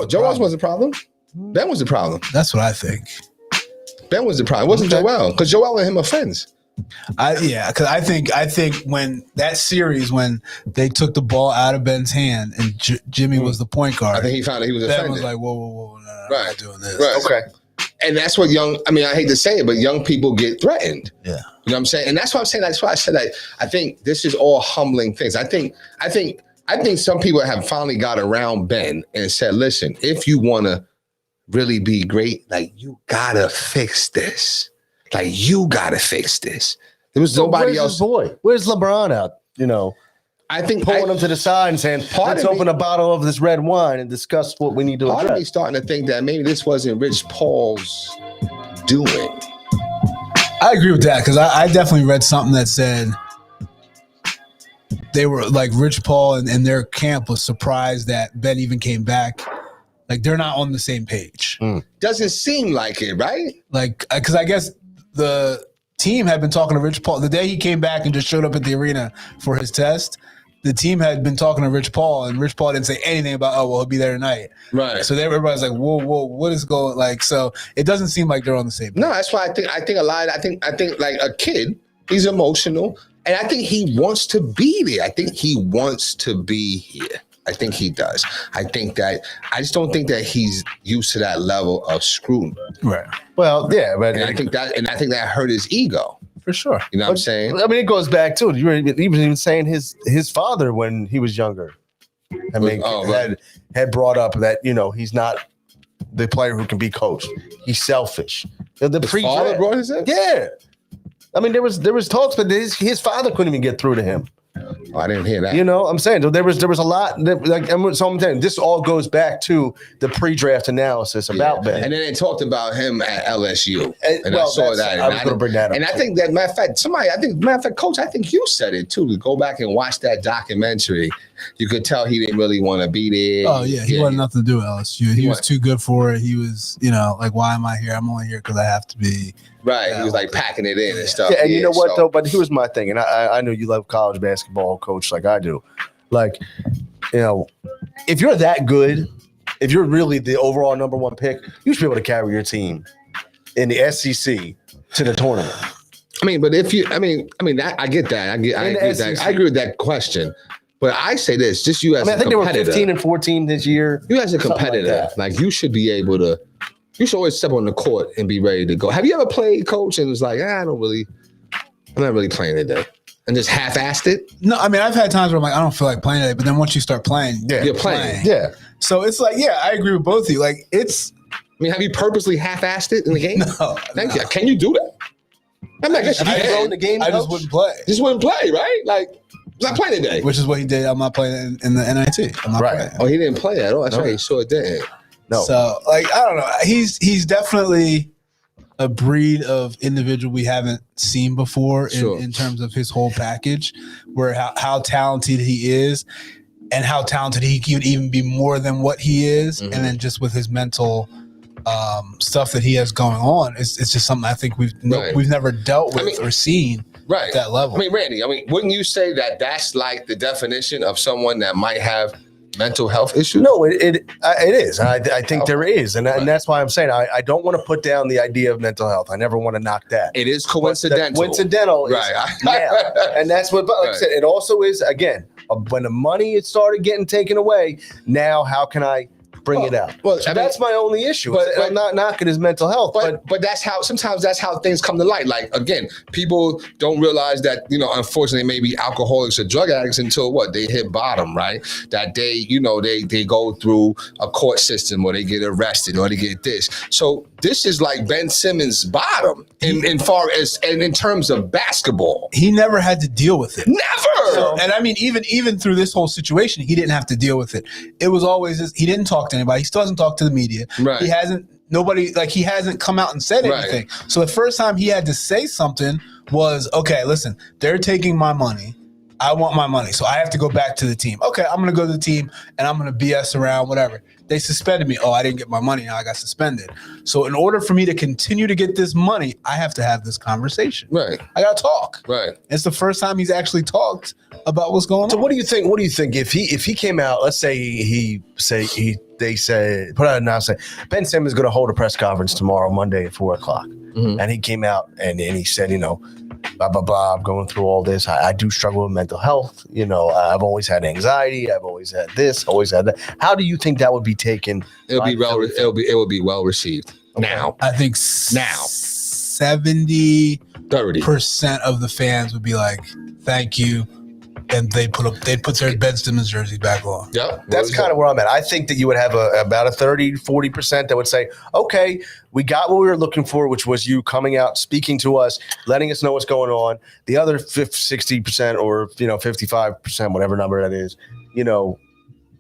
[SPEAKER 4] Joel
[SPEAKER 3] was the problem. Ben was the problem.
[SPEAKER 4] That's what I think.
[SPEAKER 3] Ben was the problem. It wasn't Joel, because Joel and him are friends.
[SPEAKER 4] Because I think when that series, when they took the ball out of Ben's hand and Jimmy was the point guard,
[SPEAKER 3] I think he found that he was offended.
[SPEAKER 4] Ben was like, whoa, no,
[SPEAKER 3] right.
[SPEAKER 4] I'm not doing this.
[SPEAKER 3] Right. Okay. And that's what I hate to say it, but young people get threatened.
[SPEAKER 4] Yeah.
[SPEAKER 3] You know what I'm saying? And that's what I'm saying. That's why I said that I think this is all humbling things. I think some people have finally got around Ben and said, listen, if you want to really be great, like, you gotta fix this. Like, you gotta fix this. There was nobody else.
[SPEAKER 1] Boy, where's LeBron out?
[SPEAKER 3] I think
[SPEAKER 1] pulling him to the side and saying, let's open a bottle of this red wine and discuss what we need to address.
[SPEAKER 3] Part of me starting to think that maybe this wasn't Rich Paul's doing.
[SPEAKER 4] I agree with that, because I definitely read something that said they were like, Rich Paul and their camp was surprised that Ben even came back. Like, they're not on the same page.
[SPEAKER 3] Doesn't seem like it, right?
[SPEAKER 4] Like, because I guess the team had been talking to Rich Paul the day he came back and just showed up at the arena for his test. The team had been talking to Rich Paul, and Rich Paul didn't say anything about, he'll be there tonight.
[SPEAKER 3] Right.
[SPEAKER 4] So everybody's like, whoa, what is going like? So it doesn't seem like they're on the same page.
[SPEAKER 3] No, that's why I think a lot. I think like a kid, he's emotional, and I think he wants to be there. I think he wants to be here. I think he does. I just don't think that he's used to that level of scrutiny.
[SPEAKER 4] Right.
[SPEAKER 1] Well, yeah, but
[SPEAKER 3] And I think that hurt his ego.
[SPEAKER 4] For sure.
[SPEAKER 3] You know what I'm saying?
[SPEAKER 1] I mean, it goes back to you were even saying his father when he was younger. I mean, had brought up that he's not the player who can be coached. He's selfish.
[SPEAKER 3] His father brought his up?
[SPEAKER 1] Yeah. I mean, there was talks, but his father couldn't even get through to him.
[SPEAKER 3] Oh, I didn't hear that.
[SPEAKER 1] I'm saying there was a lot. So I'm saying this all goes back to the pre-draft analysis about Ben.
[SPEAKER 3] And then they talked about him at LSU, and
[SPEAKER 1] well,
[SPEAKER 3] I saw that.
[SPEAKER 1] I was going to bring that up.
[SPEAKER 3] And I think that matter of fact, Coach, I think you said it too. To go back and watch that documentary, you could tell he didn't really want to be there.
[SPEAKER 4] Oh yeah, he wanted nothing to do with LSU. He was too good for it. He was, like, why am I here? I'm only here because I have to be.
[SPEAKER 3] Right, he was like packing it in and stuff.
[SPEAKER 1] Yeah, and you know what though? But here's my thing, and I know you love college basketball, Coach, like I do. Like, if you're that good, if you're really the overall number one pick, you should be able to carry your team in the SEC to the tournament.
[SPEAKER 3] I mean, but if you, I mean, that I get that. I agree with that question. But I say this, just you as a competitor.
[SPEAKER 1] I think they were 15 and 14 this year.
[SPEAKER 3] You as a competitor, like you should be able to. You should always step on the court and be ready to go. Have you ever played, Coach, and was like, I'm not really playing today, and just half-assed it?
[SPEAKER 4] No, I mean, I've had times where I'm like, I don't feel like playing today, but then once you start playing,
[SPEAKER 3] you're playing.
[SPEAKER 1] Yeah.
[SPEAKER 4] So it's like, I agree with both of you. Like, it's.
[SPEAKER 3] I mean, have you purposely half-assed it in the game?
[SPEAKER 4] No.
[SPEAKER 3] Thank you. Can you do that? I'm like,
[SPEAKER 4] I just wouldn't play.
[SPEAKER 3] Just wouldn't play, right? Like, I'm not playing today.
[SPEAKER 4] Which is what he did. I'm not playing in the NIT. I'm not playing.
[SPEAKER 3] Oh, he didn't play at all. That's right. He sure did.
[SPEAKER 1] No.
[SPEAKER 4] So, like, I don't know. He's definitely a breed of individual we haven't seen before in terms of his whole package, where how talented he is and how talented he could even be more than what he is. Mm-hmm. And then just with his mental stuff that he has going on, it's just something I think we've never dealt with or seen at that level.
[SPEAKER 3] I mean, Randy, wouldn't you say that that's like the definition of someone that might have mental health issues?
[SPEAKER 1] No, it is. I think there is. And that's why I'm saying I don't want to put down the idea of mental health. I never want to knock that.
[SPEAKER 3] It is coincidental.
[SPEAKER 1] Coincidental.
[SPEAKER 3] Right.
[SPEAKER 1] And that's what, like I said, it also is, again, when the money started getting taken away, now how can I bring it out? Well, so that's my only issue. But I'm not knocking his mental health.
[SPEAKER 3] But sometimes that's how things come to light. Like, again, people don't realize that, unfortunately, maybe alcoholics or drug addicts until they hit bottom, right? That they go through a court system or they get arrested or they get this. So this is like Ben Simmons' bottom in terms of basketball.
[SPEAKER 4] He never had to deal with it.
[SPEAKER 3] Never.
[SPEAKER 4] And I mean, even through this whole situation, he didn't have to deal with it. It was always he didn't talk to anybody. He still hasn't talked to the media.
[SPEAKER 3] Right.
[SPEAKER 4] He hasn't nobody, like, he hasn't come out and said
[SPEAKER 3] Right.
[SPEAKER 4] anything. So the first time he had to say something was, okay, listen, they're taking my money. I want my money. So I have to go back to the team. Okay, I'm going to go to the team and I'm going to BS around, whatever. They suspended me. Oh, I didn't get my money. Now I got suspended. So in order for me to continue to get this money, I have to have this conversation.
[SPEAKER 3] Right.
[SPEAKER 4] I got to talk.
[SPEAKER 3] Right.
[SPEAKER 4] It's the first time he's actually talked about what's going
[SPEAKER 2] So
[SPEAKER 4] on.
[SPEAKER 2] what do you think? What do you think if he came out? Let's say they said put out an announcement. Ben Simmons is going to hold a press conference tomorrow, Monday at 4:00, and he came out and he said, blah blah blah. I'm going through all this. I do struggle with mental health. I've always had anxiety. I've always had this. Always had that. How do you think that would be taken?
[SPEAKER 3] It would be well received. Now,
[SPEAKER 4] I think
[SPEAKER 3] Now.
[SPEAKER 4] 70%
[SPEAKER 3] 30.
[SPEAKER 4] of the fans would be like, thank you. And they'd put their Ben Simmons jersey back on.
[SPEAKER 3] Yep.
[SPEAKER 2] That's kind of where I'm at. I think that you would have about a 30-40% that would say, okay, we got what we were looking for, which was you coming out, speaking to us, letting us know what's going on. The other 60% or 55%, whatever number that is,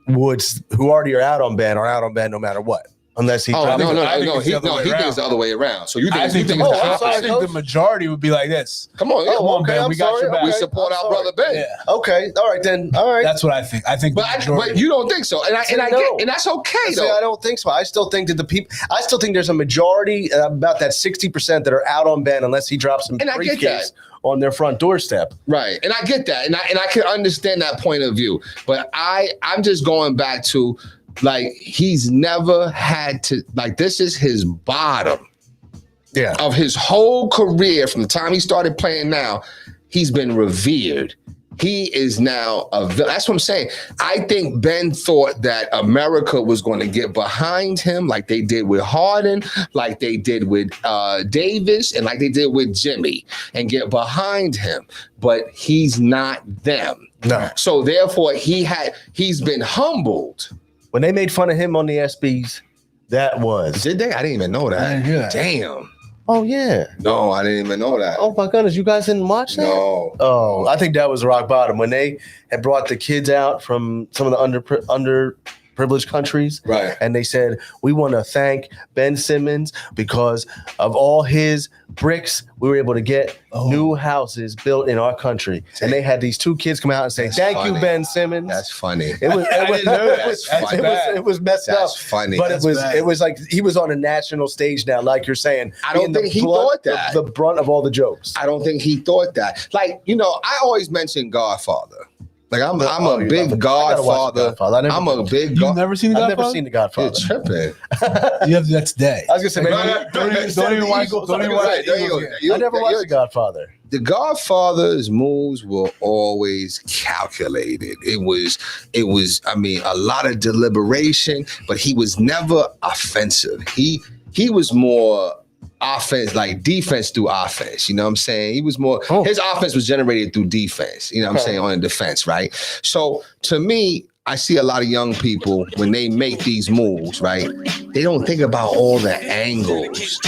[SPEAKER 2] who already are out on Ben no matter what. Unless he
[SPEAKER 3] Oh,
[SPEAKER 4] I
[SPEAKER 3] no.
[SPEAKER 4] think
[SPEAKER 3] He
[SPEAKER 4] it's the other way
[SPEAKER 3] thinks
[SPEAKER 4] around.
[SPEAKER 3] it's the other way around. So you think,
[SPEAKER 4] I think,
[SPEAKER 3] you think
[SPEAKER 4] the,
[SPEAKER 3] it's the
[SPEAKER 2] I'm sorry,
[SPEAKER 4] I
[SPEAKER 3] opposite.
[SPEAKER 4] think the majority would be like this.
[SPEAKER 3] Come on.
[SPEAKER 4] Come on,
[SPEAKER 2] okay,
[SPEAKER 4] Ben.
[SPEAKER 2] I'm
[SPEAKER 4] We got
[SPEAKER 2] sorry.
[SPEAKER 4] your back.
[SPEAKER 3] We support
[SPEAKER 2] I'm
[SPEAKER 3] our
[SPEAKER 2] sorry.
[SPEAKER 3] brother Ben.
[SPEAKER 4] Yeah.
[SPEAKER 2] Okay, all right then. All right.
[SPEAKER 4] That's what I think. I think the
[SPEAKER 3] But
[SPEAKER 4] majority.
[SPEAKER 3] you don't think so, and I
[SPEAKER 2] No.
[SPEAKER 3] get, and that's okay
[SPEAKER 2] See,
[SPEAKER 3] though.
[SPEAKER 2] I don't think so. I still think that I still think there's a majority, about that 60% that are out on Ben unless he drops some
[SPEAKER 3] And I get
[SPEAKER 2] briefcase on their front doorstep.
[SPEAKER 3] Right. And I get that. And I can understand that point of view. But I'm just going back to, like, he's never had to, like, this is his bottom
[SPEAKER 2] Yeah.
[SPEAKER 3] of his whole career from the time he started playing now. He's been revered. He is now that's what I'm saying. I think Ben thought that America was going to get behind him like they did with Harden, like they did with Davis, and like they did with Jimmy, and get behind him. But he's not them.
[SPEAKER 2] No.
[SPEAKER 3] So therefore, he's been humbled.
[SPEAKER 2] When they made fun of him on the SBs, that was.
[SPEAKER 3] Did they? I didn't even know that.
[SPEAKER 4] I didn't hear that.
[SPEAKER 3] Damn.
[SPEAKER 2] Oh, yeah.
[SPEAKER 3] No, I didn't even know that.
[SPEAKER 2] Oh, my goodness. You guys didn't watch that?
[SPEAKER 3] No.
[SPEAKER 2] Oh, I think that was rock bottom. When they had brought the kids out from some of the underprivileged countries.
[SPEAKER 3] Right.
[SPEAKER 2] And they said, we want to thank Ben Simmons because of all his bricks, we were able to get new houses built in our country. And they had these two kids come out and say,
[SPEAKER 3] That's
[SPEAKER 2] thank you,
[SPEAKER 3] funny.
[SPEAKER 2] Ben Simmons.
[SPEAKER 3] That's funny.
[SPEAKER 2] It was,
[SPEAKER 4] I didn't know that.
[SPEAKER 2] it was messed
[SPEAKER 3] That's
[SPEAKER 2] up.
[SPEAKER 3] funny.
[SPEAKER 2] But
[SPEAKER 4] That's
[SPEAKER 2] it was
[SPEAKER 4] bad.
[SPEAKER 2] it was like he was on a national stage now, like you're saying.
[SPEAKER 3] I don't
[SPEAKER 2] being the
[SPEAKER 3] think he
[SPEAKER 2] blunt-
[SPEAKER 3] thought that.
[SPEAKER 2] The brunt of all the jokes.
[SPEAKER 3] I don't think he thought that. Like, I always mention Godfather. Like, I'm
[SPEAKER 2] Oh,
[SPEAKER 3] a
[SPEAKER 2] you love it.
[SPEAKER 3] big
[SPEAKER 2] I gotta watch
[SPEAKER 3] Godfather.
[SPEAKER 2] Godfather. I never-
[SPEAKER 3] I'm a big
[SPEAKER 4] You've
[SPEAKER 3] God.
[SPEAKER 4] never seen The
[SPEAKER 2] I've
[SPEAKER 4] Godfather?
[SPEAKER 2] never seen The Godfather.
[SPEAKER 3] You're tripping.
[SPEAKER 4] You have that's day.
[SPEAKER 2] I was gonna say, maybe
[SPEAKER 4] Don't even watch. Don't even watch.
[SPEAKER 3] Right, there you go.
[SPEAKER 2] I never watched The Godfather.
[SPEAKER 3] The Godfather's moves were always calculated. It was, I mean, a lot of deliberation, but he was never offensive. He was more offense, like defense through offense. You know what I'm saying? He was more, his offense was generated through defense, you know what I'm saying, on the defense, right? So to me, I see a lot of young people when they make these moves, right? They don't think about all the angles.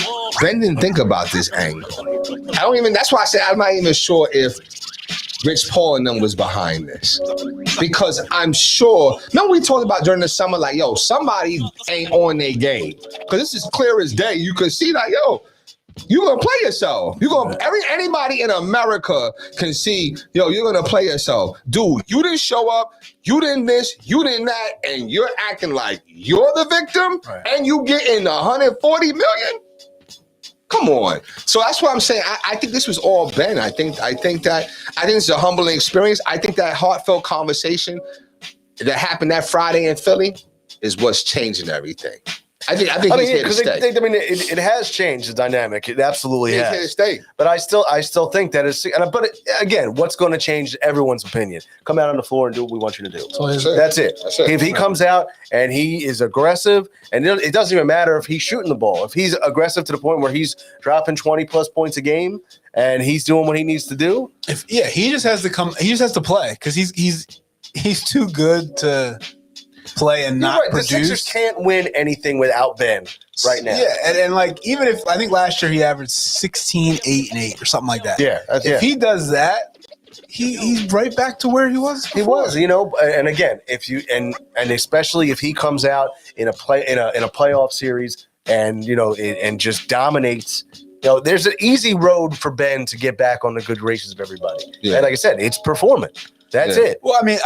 [SPEAKER 3] Ben didn't think about this angle. That's why I said I'm not even sure if Rich Paul and them was behind this. Because I'm sure, remember we talked about during the summer, like, yo, somebody ain't on their game. Because this is clear as day. You could see like, yo, you gonna play yourself. Anybody in America can see, yo, you're gonna play yourself. Dude, you didn't show up, you didn't this, you didn't that, and you're acting like you're the victim, and you getting 140 million? Come on. So that's what I'm saying. I think this was all Ben. I think it's a humbling experience. I think that heartfelt conversation that happened that Friday in Philly is what's changing everything. I think he's here to stay.
[SPEAKER 2] It has changed the dynamic. It absolutely
[SPEAKER 3] He's here to
[SPEAKER 2] has.
[SPEAKER 3] stay.
[SPEAKER 2] But I still think that it's. But again, what's going to change everyone's opinion? Come out on the floor and do what we want you to do. That's it.
[SPEAKER 3] That's it.
[SPEAKER 2] If he comes out and he is aggressive, and it doesn't even matter if he's shooting the ball. If he's aggressive to the point where he's dropping 20+ points a game and he's doing what he needs to do.
[SPEAKER 4] He just has to come. He just has to play because he's too good to play and not
[SPEAKER 2] You're right. The
[SPEAKER 4] produce.
[SPEAKER 2] Sixers can't win anything without Ben right now.
[SPEAKER 4] Yeah, and like even if I think last year he averaged 16, 8, and 8 or something like that.
[SPEAKER 2] Yeah,
[SPEAKER 4] If he does that, he's right back to where he was.
[SPEAKER 2] He
[SPEAKER 4] before.
[SPEAKER 2] was, and again, if you and especially if he comes out in a playoff series and and just dominates. There's an easy road for Ben to get back on the good graces of everybody.
[SPEAKER 3] Yeah.
[SPEAKER 2] And like I said, it's performance. That's it.
[SPEAKER 4] Well, I mean,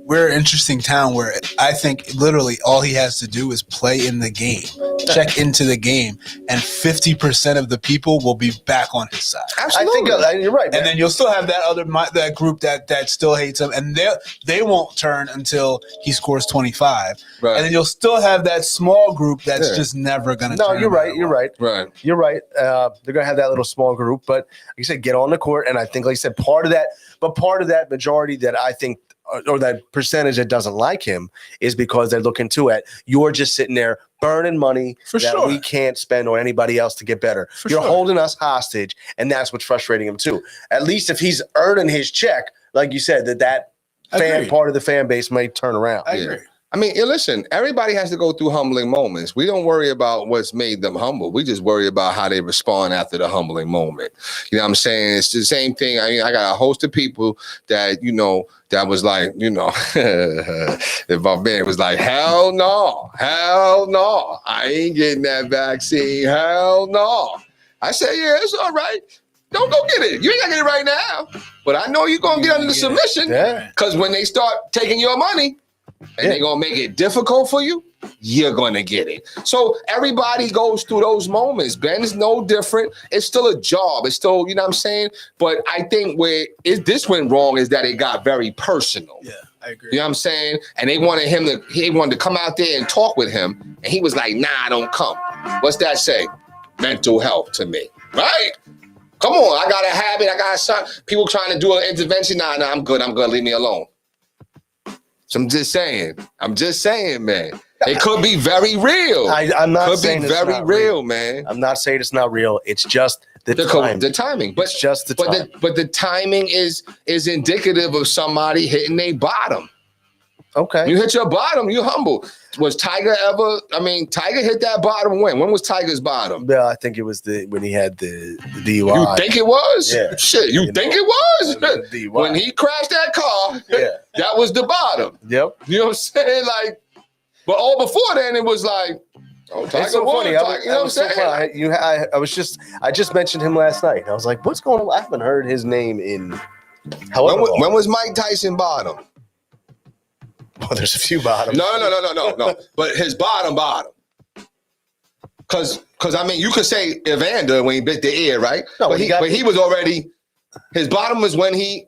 [SPEAKER 4] we're an interesting town where I think literally all he has to do is play in the game, check into the game, and 50% of the people will be back on his side.
[SPEAKER 3] Absolutely.
[SPEAKER 2] I think you're right, man.
[SPEAKER 4] And then you'll still have that group that still hates him, and they won't turn until he scores 25.
[SPEAKER 3] Right.
[SPEAKER 4] And then you'll still have that small group that's just never gonna.
[SPEAKER 2] No,
[SPEAKER 4] turn
[SPEAKER 2] you're right.
[SPEAKER 4] around.
[SPEAKER 2] You're right.
[SPEAKER 3] Right.
[SPEAKER 2] You're right. They're gonna have that little small group, but like you said, get on the court, and I think, like I said, part of that majority that I think, or that percentage that doesn't like him, is because they're looking at you're just sitting there burning money
[SPEAKER 4] For
[SPEAKER 2] that
[SPEAKER 4] sure.
[SPEAKER 2] we can't spend on anybody else to get better.
[SPEAKER 4] For
[SPEAKER 2] You're
[SPEAKER 4] sure.
[SPEAKER 2] holding us hostage, and that's what's frustrating him too. At least if he's earning his check, like you said, that fan
[SPEAKER 4] Agreed.
[SPEAKER 2] part of the fan base may turn around.
[SPEAKER 4] I agree.
[SPEAKER 3] I mean, listen, everybody has to go through humbling moments. We don't worry about what's made them humble. We just worry about how they respond after the humbling moment. You know what I'm saying? It's the same thing. I mean, I got a host of people that, that was like, if my man was like, hell no, I ain't getting that vaccine. Hell no. I said, yeah, it's all right. Don't go get it. You ain't gonna get it right now. But I know you're gonna get under the submission.
[SPEAKER 2] Yeah.
[SPEAKER 3] Because when they start taking your money, and they're going to make it difficult for you, you're going to get it. So everybody goes through those moments. Ben's no different. It's still a job. It's still, you know what I'm saying? But I think where this went wrong is that it got very personal.
[SPEAKER 4] Yeah, I agree.
[SPEAKER 3] You know what I'm saying? And he wanted to come out there and talk with him. And he was like, nah, don't come. What's that say? Mental health to me, right? Come on, I got a habit. I got a son. People trying to do an intervention. Nah, I'm good. Leave me alone. So I'm just saying, man. It could be very real.
[SPEAKER 2] I'm not
[SPEAKER 3] could
[SPEAKER 2] saying
[SPEAKER 3] be
[SPEAKER 2] it's
[SPEAKER 3] very
[SPEAKER 2] not
[SPEAKER 3] real, man.
[SPEAKER 2] I'm not saying it's not real. It's just the
[SPEAKER 3] timing. But
[SPEAKER 2] it's just the time.
[SPEAKER 3] But the timing is indicative of somebody hitting their bottom.
[SPEAKER 2] Okay.
[SPEAKER 3] You hit your bottom, you humble. Was Tiger ever? I mean, Tiger hit that bottom when? When was Tiger's bottom?
[SPEAKER 2] Yeah, I think it was when he had the DUI.
[SPEAKER 3] You think it was?
[SPEAKER 2] Yeah.
[SPEAKER 3] Shit, you think it was?
[SPEAKER 2] The DUI.
[SPEAKER 3] When he crashed that car,
[SPEAKER 2] Yeah.
[SPEAKER 3] that was the bottom.
[SPEAKER 2] Yep.
[SPEAKER 3] You know what I'm saying? Like, but all before then, it was like, oh, Tiger
[SPEAKER 2] It's so
[SPEAKER 3] won.
[SPEAKER 2] funny.
[SPEAKER 3] Tiger, you know what I'm saying?
[SPEAKER 2] I just mentioned him last night. I was like, what's going on? I haven't heard his name in however long.
[SPEAKER 3] When was Mike Tyson bottom?
[SPEAKER 2] Well, there's a few bottoms.
[SPEAKER 3] No. But his bottom. Cause I mean, you could say Evander when he bit the ear, right?
[SPEAKER 2] No,
[SPEAKER 3] but he was already. His bottom was when he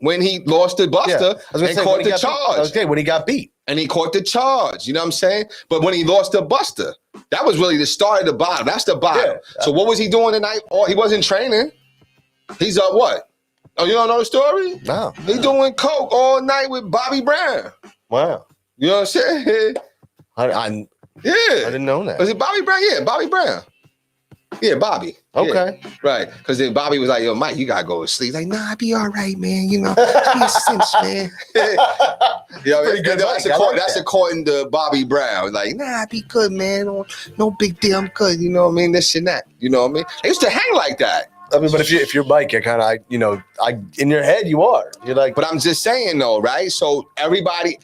[SPEAKER 3] lost to Buster and caught the charge.
[SPEAKER 2] Okay, when he got beat.
[SPEAKER 3] And he caught the charge. You know what I'm saying? But when he lost to Buster, that was really the start of the bottom. That's the bottom.
[SPEAKER 2] Yeah.
[SPEAKER 3] So what was he doing tonight? Oh, he wasn't training. He's up what? Oh, you don't know the story?
[SPEAKER 2] No.
[SPEAKER 3] He doing coke all night with Bobby Brown.
[SPEAKER 2] Wow.
[SPEAKER 3] You know what I'm saying?
[SPEAKER 2] I
[SPEAKER 3] Yeah.
[SPEAKER 2] didn't know that.
[SPEAKER 3] Was it Bobby Brown? Yeah, Bobby Brown. Yeah, Bobby.
[SPEAKER 2] Okay.
[SPEAKER 3] Yeah, right. Because then Bobby was like, yo, Mike, you gotta go to sleep. Like, nah, I be all right, man. You know, be a cinch, man.
[SPEAKER 2] Pretty good
[SPEAKER 3] That's,
[SPEAKER 2] Mike. I like
[SPEAKER 3] that's
[SPEAKER 2] that.
[SPEAKER 3] according to Bobby Brown. Like, nah, I be good, man. No big deal. I'm good. You know what I mean? This and that. You know what I mean? They used to hang like that.
[SPEAKER 2] I mean, but if you're Mike, you're kind of, in your head, you are. You're like,
[SPEAKER 3] But I'm just saying though, right? So everybody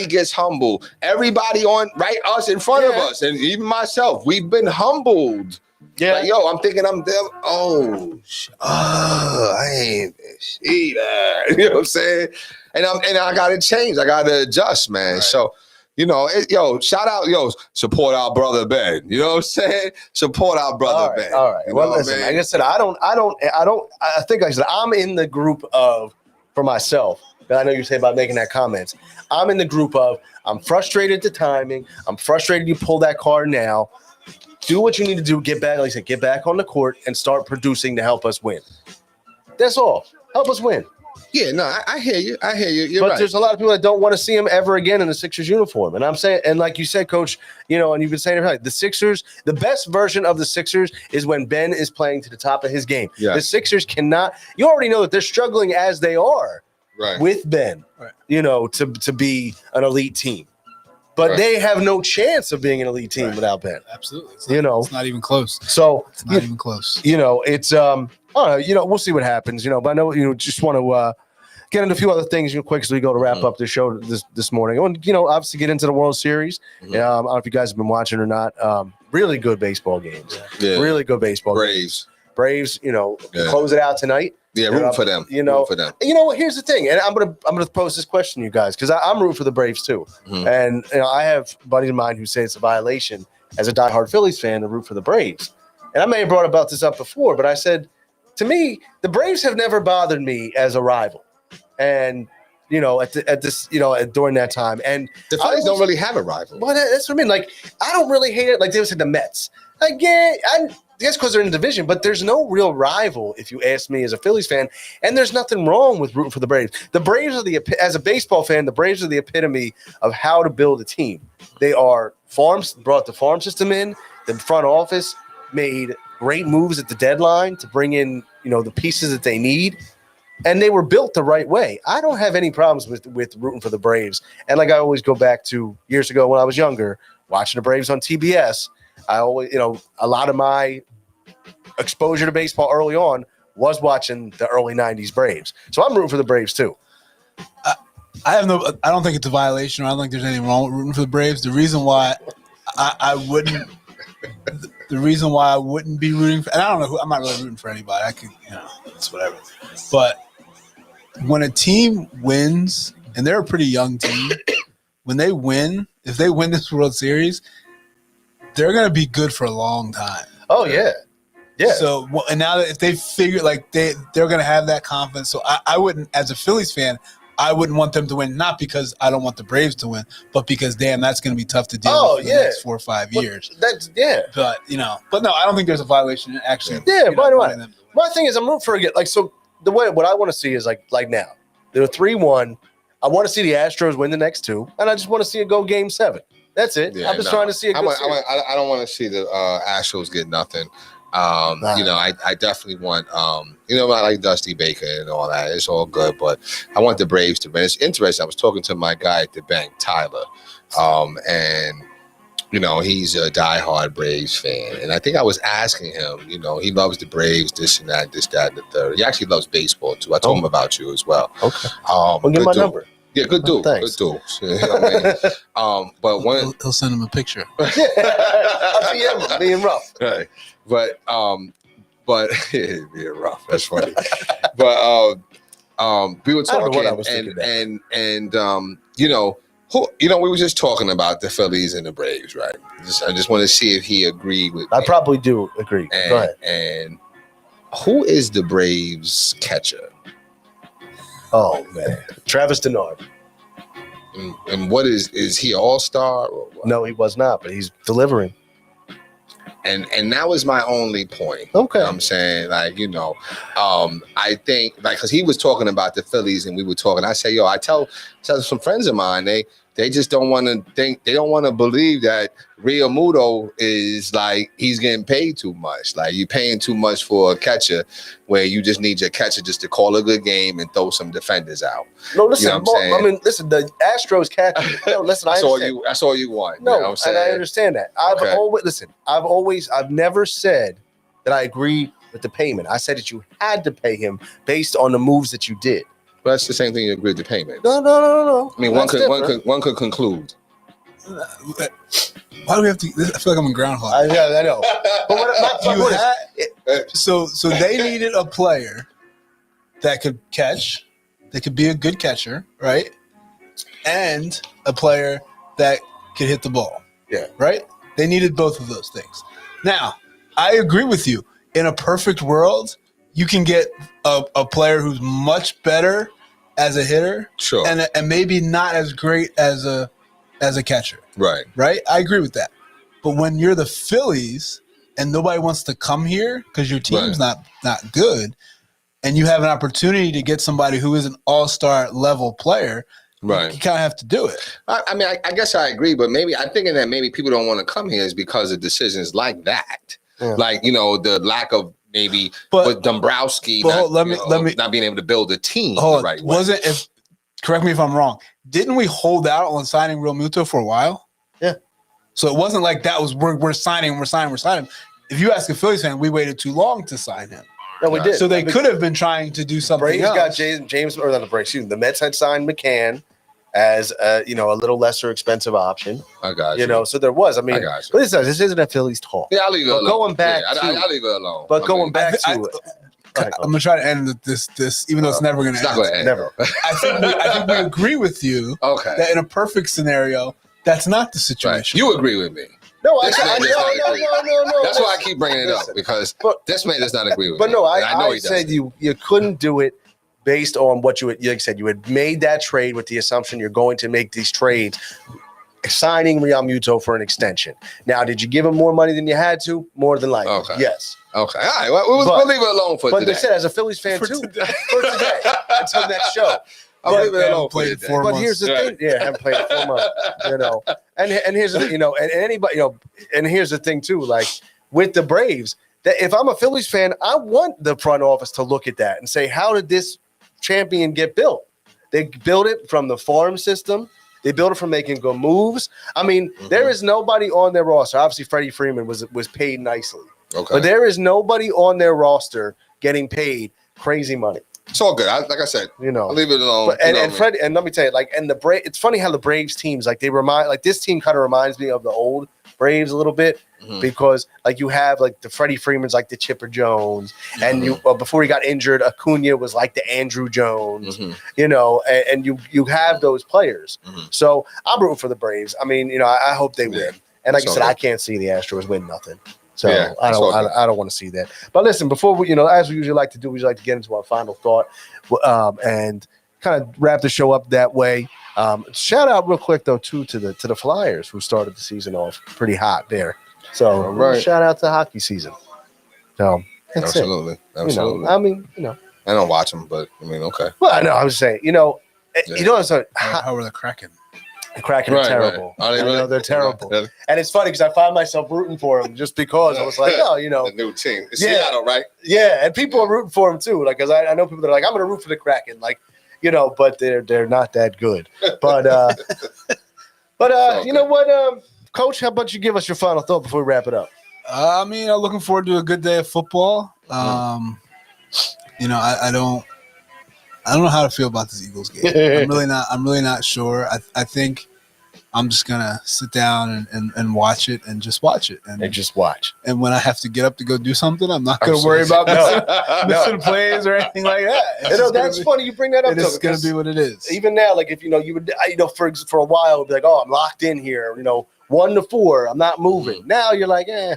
[SPEAKER 3] gets humble. Everybody us in front of us, and even myself, we've been humbled.
[SPEAKER 2] yeah.
[SPEAKER 3] Like, yo, I'm thinking I'm there. I ain't see that. You know what I'm saying? And I gotta change. I gotta adjust, man.
[SPEAKER 2] Right.
[SPEAKER 3] So, shout out, support our brother Ben. You know what I'm saying? Support our brother Ben.
[SPEAKER 2] All right.
[SPEAKER 3] You
[SPEAKER 2] Well,
[SPEAKER 3] know what I
[SPEAKER 2] listen,
[SPEAKER 3] mean?
[SPEAKER 2] like I said, I think I said I'm in the group of, for myself, and I know you say about making that comment. I'm in the group of, I'm frustrated at the timing. I'm frustrated you pull that card now. Do what you need to do. Get back, like I said, get back on the court and start producing to help us win. That's all. Help us win.
[SPEAKER 3] Yeah, no, I hear you. I hear you. You're
[SPEAKER 2] But
[SPEAKER 3] right.
[SPEAKER 2] there's a lot of people that don't want to see him ever again in the Sixers uniform. And I'm saying, and like you said, Coach, and you've been saying it right, the Sixers, the best version of the Sixers is when Ben is playing to the top of his game.
[SPEAKER 3] Yeah.
[SPEAKER 2] The Sixers cannot, you already know that they're struggling as they are
[SPEAKER 3] Right.
[SPEAKER 2] with Ben, to be an elite team. But
[SPEAKER 3] Right.
[SPEAKER 2] they have no chance of being an elite team without Ben.
[SPEAKER 4] Absolutely. It's
[SPEAKER 2] It's
[SPEAKER 4] not even close.
[SPEAKER 2] So,
[SPEAKER 4] It's not even close.
[SPEAKER 2] it's, I don't know, we'll see what happens, but I know, just want to
[SPEAKER 1] get into a few other things real quick as we go to wrap up the show this morning. I want to, obviously get into the World Series. I don't know if you guys have been watching or not. Really good baseball games.
[SPEAKER 3] Yeah.
[SPEAKER 1] Really good baseball games. Braves, close it out tonight.
[SPEAKER 3] Yeah, rooting for them.
[SPEAKER 1] Rooting
[SPEAKER 3] for them.
[SPEAKER 1] Here's the thing, and I'm gonna pose this question to you guys because I'm rooting for the Braves too. And I have buddies of mine who say it's a violation as a diehard Phillies fan to root for the Braves. And I may have brought about this up before, but I said, to me, the Braves have never bothered me as a rival. And during that time, and
[SPEAKER 3] the Phillies don't really have a rival.
[SPEAKER 1] Well, that's what I mean. Like, I don't really hate it. Like they said, the Mets. Again, I guess because they're in the division, but there's no real rival, if you ask me, as a Phillies fan. And there's nothing wrong with rooting for the Braves. The Braves are as a baseball fan, the Braves are the epitome of how to build a team. They are brought the farm system in. The front office made great moves at the deadline to bring in, the pieces that they need. And they were built the right way. I don't have any problems with rooting for the Braves. And like I always go back to years ago when I was younger, watching the Braves on TBS, I always, a lot of my exposure to baseball early on was watching the early 90s Braves. So I'm rooting for the Braves too.
[SPEAKER 4] I don't think it's a violation. I don't think there's anything wrong with rooting for the Braves. The reason why I wouldn't be rooting for, and I don't know I'm not really rooting for anybody. I could, it's whatever. But when a team wins, and they're a pretty young team, when they win, if they win this World Series, they're going to be good for a long time.
[SPEAKER 1] Oh, yeah. Yeah.
[SPEAKER 4] So, and now that if they figure they're going to have that confidence, so I wouldn't, as a Phillies fan, I wouldn't want them to win, not because I don't want the Braves to win, but because, damn, that's going to be tough to deal with for the next 4 or 5 years.
[SPEAKER 1] But
[SPEAKER 4] no, I don't think there's a violation actually.
[SPEAKER 1] Yeah, by the way. My thing is I'm rooting for what I want to see is like now. They're 3-1. I want to see the Astros win the next 2, and I just want to see it go Game 7. That's it.
[SPEAKER 3] Yeah,
[SPEAKER 1] I'm just trying to see it.
[SPEAKER 3] I don't want to see the Astros get nothing. I definitely want, I like Dusty Baker and all that. It's all good, but I want the Braves to win. It's interesting. I was talking to my guy at the bank, Tyler, and he's a diehard Braves fan. And I think I was asking him, he loves the Braves, this and that, and the third. He actually loves baseball too. I told him about you as well.
[SPEAKER 1] Okay. Well, give my number.
[SPEAKER 3] Yeah, good dude.
[SPEAKER 1] Thanks.
[SPEAKER 3] Good dude. But
[SPEAKER 4] he'll send him a picture.
[SPEAKER 1] I'm being rough.
[SPEAKER 3] Right. But being rough. That's funny. But we were talking, we were just talking about the Phillies and the Braves, right? I just want to see if he agreed with me.
[SPEAKER 1] I probably do agree. Go ahead.
[SPEAKER 3] And who is the Braves catcher?
[SPEAKER 1] Oh man, Travis Denard.
[SPEAKER 3] And what is he an all-star? Or what?
[SPEAKER 1] No, he was not, but he's delivering.
[SPEAKER 3] And that was my only point.
[SPEAKER 1] Okay.
[SPEAKER 3] I'm saying, I think, because he was talking about the Phillies and we were talking. I say, I tell some friends of mine, they just don't want to think, they don't want to believe that Real Muto is he's getting paid too much. Like, you're paying too much for a catcher where you just need your catcher just to call a good game and throw some defenders out.
[SPEAKER 1] No, listen, listen, the Astros catcher. Listen,
[SPEAKER 3] that's all you want.
[SPEAKER 1] No, and I understand that. I've never said that I agree with the payment. I said that you had to pay him based on the moves that you did.
[SPEAKER 3] Well, that's the same thing. You agreed to payment.
[SPEAKER 1] No.
[SPEAKER 3] I mean, one could conclude.
[SPEAKER 4] Why do we have to? I feel like I'm in Groundhog.
[SPEAKER 1] I know. But
[SPEAKER 4] so they needed a player that could catch, that could be a good catcher, right? And a player that could hit the ball.
[SPEAKER 1] Yeah.
[SPEAKER 4] Right? They needed both of those things. Now, I agree with you. In a perfect world, you can get a player who's much better as a hitter,
[SPEAKER 3] sure,
[SPEAKER 4] and maybe not as great as a catcher.
[SPEAKER 3] Right.
[SPEAKER 4] I agree with that. But when you're the Phillies and nobody wants to come here because your team's not good, and you have an opportunity to get somebody who is an all-star level player, right, you kind of have to do it.
[SPEAKER 3] I guess I agree, but I'm thinking that maybe people don't want to come here is because of decisions like that. Yeah. The lack of maybe with Dombrowski not being able to build a team the right way.
[SPEAKER 4] Correct me if I'm wrong. Didn't we hold out on signing Real Muto for a while?
[SPEAKER 1] Yeah.
[SPEAKER 4] So it wasn't like that was we're signing. If you ask a Phillies fan, we waited too long to sign him.
[SPEAKER 1] No, we did.
[SPEAKER 4] So they could have been trying to do something
[SPEAKER 1] Braves
[SPEAKER 4] else.
[SPEAKER 1] got James, or not the Braves. Excuse me, the Mets had signed McCann as a little lesser expensive option.
[SPEAKER 3] I got
[SPEAKER 1] So there was. I mean,
[SPEAKER 3] got you.
[SPEAKER 1] but this isn't a Phillies talk.
[SPEAKER 3] Yeah, I'll leave it
[SPEAKER 1] But
[SPEAKER 3] alone.
[SPEAKER 1] going back
[SPEAKER 3] I'll leave it alone.
[SPEAKER 1] But
[SPEAKER 3] I
[SPEAKER 1] going
[SPEAKER 3] mean,
[SPEAKER 1] back
[SPEAKER 4] I-
[SPEAKER 1] to it,
[SPEAKER 4] I'm gonna try to end this, even though it's never gonna
[SPEAKER 3] it's
[SPEAKER 4] end.
[SPEAKER 3] not going to end.
[SPEAKER 1] never.
[SPEAKER 4] I think we agree with you
[SPEAKER 3] Okay.
[SPEAKER 4] that in a perfect scenario, that's not the
[SPEAKER 3] Right.
[SPEAKER 4] situation.
[SPEAKER 3] You agree with me.
[SPEAKER 1] No,
[SPEAKER 3] This man does not agree.
[SPEAKER 1] no.
[SPEAKER 3] That's why I keep bringing it up,
[SPEAKER 1] Listen,
[SPEAKER 3] because
[SPEAKER 1] but-
[SPEAKER 3] this man does not agree with
[SPEAKER 1] But
[SPEAKER 3] me.
[SPEAKER 1] no,
[SPEAKER 3] And know
[SPEAKER 1] I
[SPEAKER 3] he
[SPEAKER 1] said
[SPEAKER 3] doesn't.
[SPEAKER 1] you couldn't do it based on what you had, like I said, you had made that trade with the assumption you're going to make these trades, signing Real Muto for an extension. Now, did you give him more money than you had to? More than likely,
[SPEAKER 3] Okay.
[SPEAKER 1] yes.
[SPEAKER 3] Okay. All right. Well, we'll
[SPEAKER 1] But-
[SPEAKER 3] leave it alone for
[SPEAKER 1] But
[SPEAKER 3] today.
[SPEAKER 1] they said, as a Phillies fan
[SPEAKER 4] For
[SPEAKER 1] too,
[SPEAKER 4] today.
[SPEAKER 1] for today, until next show.
[SPEAKER 3] I'll
[SPEAKER 1] but-
[SPEAKER 3] leave it alone for
[SPEAKER 4] played
[SPEAKER 3] today.
[SPEAKER 4] 4
[SPEAKER 1] But
[SPEAKER 4] months.
[SPEAKER 1] here's the
[SPEAKER 3] Right.
[SPEAKER 1] thing, haven't played in 4 months, and here's the, and anybody, and here's the thing too, like with the Braves, that if I'm a Phillies fan, I want the front office to look at that and say, how did this champion get built? They built it from the farm system. They built it from making good moves. I mean, there is nobody on their roster. Obviously, Freddie Freeman was paid nicely,
[SPEAKER 3] Okay.
[SPEAKER 1] but there is nobody on their roster getting paid crazy money.
[SPEAKER 3] It's all good. Like I said, I'll leave it alone.
[SPEAKER 1] But, and Fred, and let me tell you, it's funny how the Braves teams, this team kind of reminds me of the old Braves a little bit, because you have the Freddie Freeman's like the Chipper Jones, and before he got injured, Acuna was like the Andrew Jones, and you have those players. So I'm rooting for the Braves. I mean, I hope they win. And like I said, I can't see the Astros win nothing. So
[SPEAKER 3] Yeah,
[SPEAKER 1] I
[SPEAKER 3] it's all good.
[SPEAKER 1] don't want to see that. But listen, before we, as we usually like to do, we usually like to get into our final thought, and kind of wrap the show up that way. Shout out real quick though too to the Flyers, who started the season off pretty hot there. So
[SPEAKER 3] All right.
[SPEAKER 1] shout out to hockey season. So that's
[SPEAKER 3] Absolutely.
[SPEAKER 1] it.
[SPEAKER 3] Absolutely.
[SPEAKER 1] I mean,
[SPEAKER 3] I don't watch them, but I mean, okay.
[SPEAKER 1] well, I know. I was saying, it's
[SPEAKER 4] How are the Kraken?
[SPEAKER 1] the Kraken are terrible.
[SPEAKER 3] Are they really?
[SPEAKER 1] They're terrible.
[SPEAKER 3] Yeah.
[SPEAKER 1] And it's funny because I find myself rooting for them just because I was like,
[SPEAKER 3] The new team. It's
[SPEAKER 1] Yeah.
[SPEAKER 3] Seattle, right?
[SPEAKER 1] yeah. And people are rooting for them too. Because I know people that are like, I'm going to root for the Kraken. But they're not that good. But you know what, Coach? How about you give us your final thought before we wrap it up?
[SPEAKER 4] I mean, I'm looking forward to a good day of football. I don't know how to feel about this Eagles game. I'm really not sure. I think I'm just gonna sit down and watch it and just watch it.
[SPEAKER 1] And just watch.
[SPEAKER 4] And when I have to get up to go do something, I'm not gonna worry about missing plays or anything like that. It's just
[SPEAKER 1] That's
[SPEAKER 4] gonna
[SPEAKER 1] funny you bring that up.
[SPEAKER 4] be,
[SPEAKER 1] though,
[SPEAKER 4] it's gonna
[SPEAKER 1] because
[SPEAKER 4] be what it is.
[SPEAKER 1] even now, if you would, for a while, it'd be like, oh, I'm locked in here. 1 to 4, I'm not moving. Now you're like,
[SPEAKER 4] Yeah,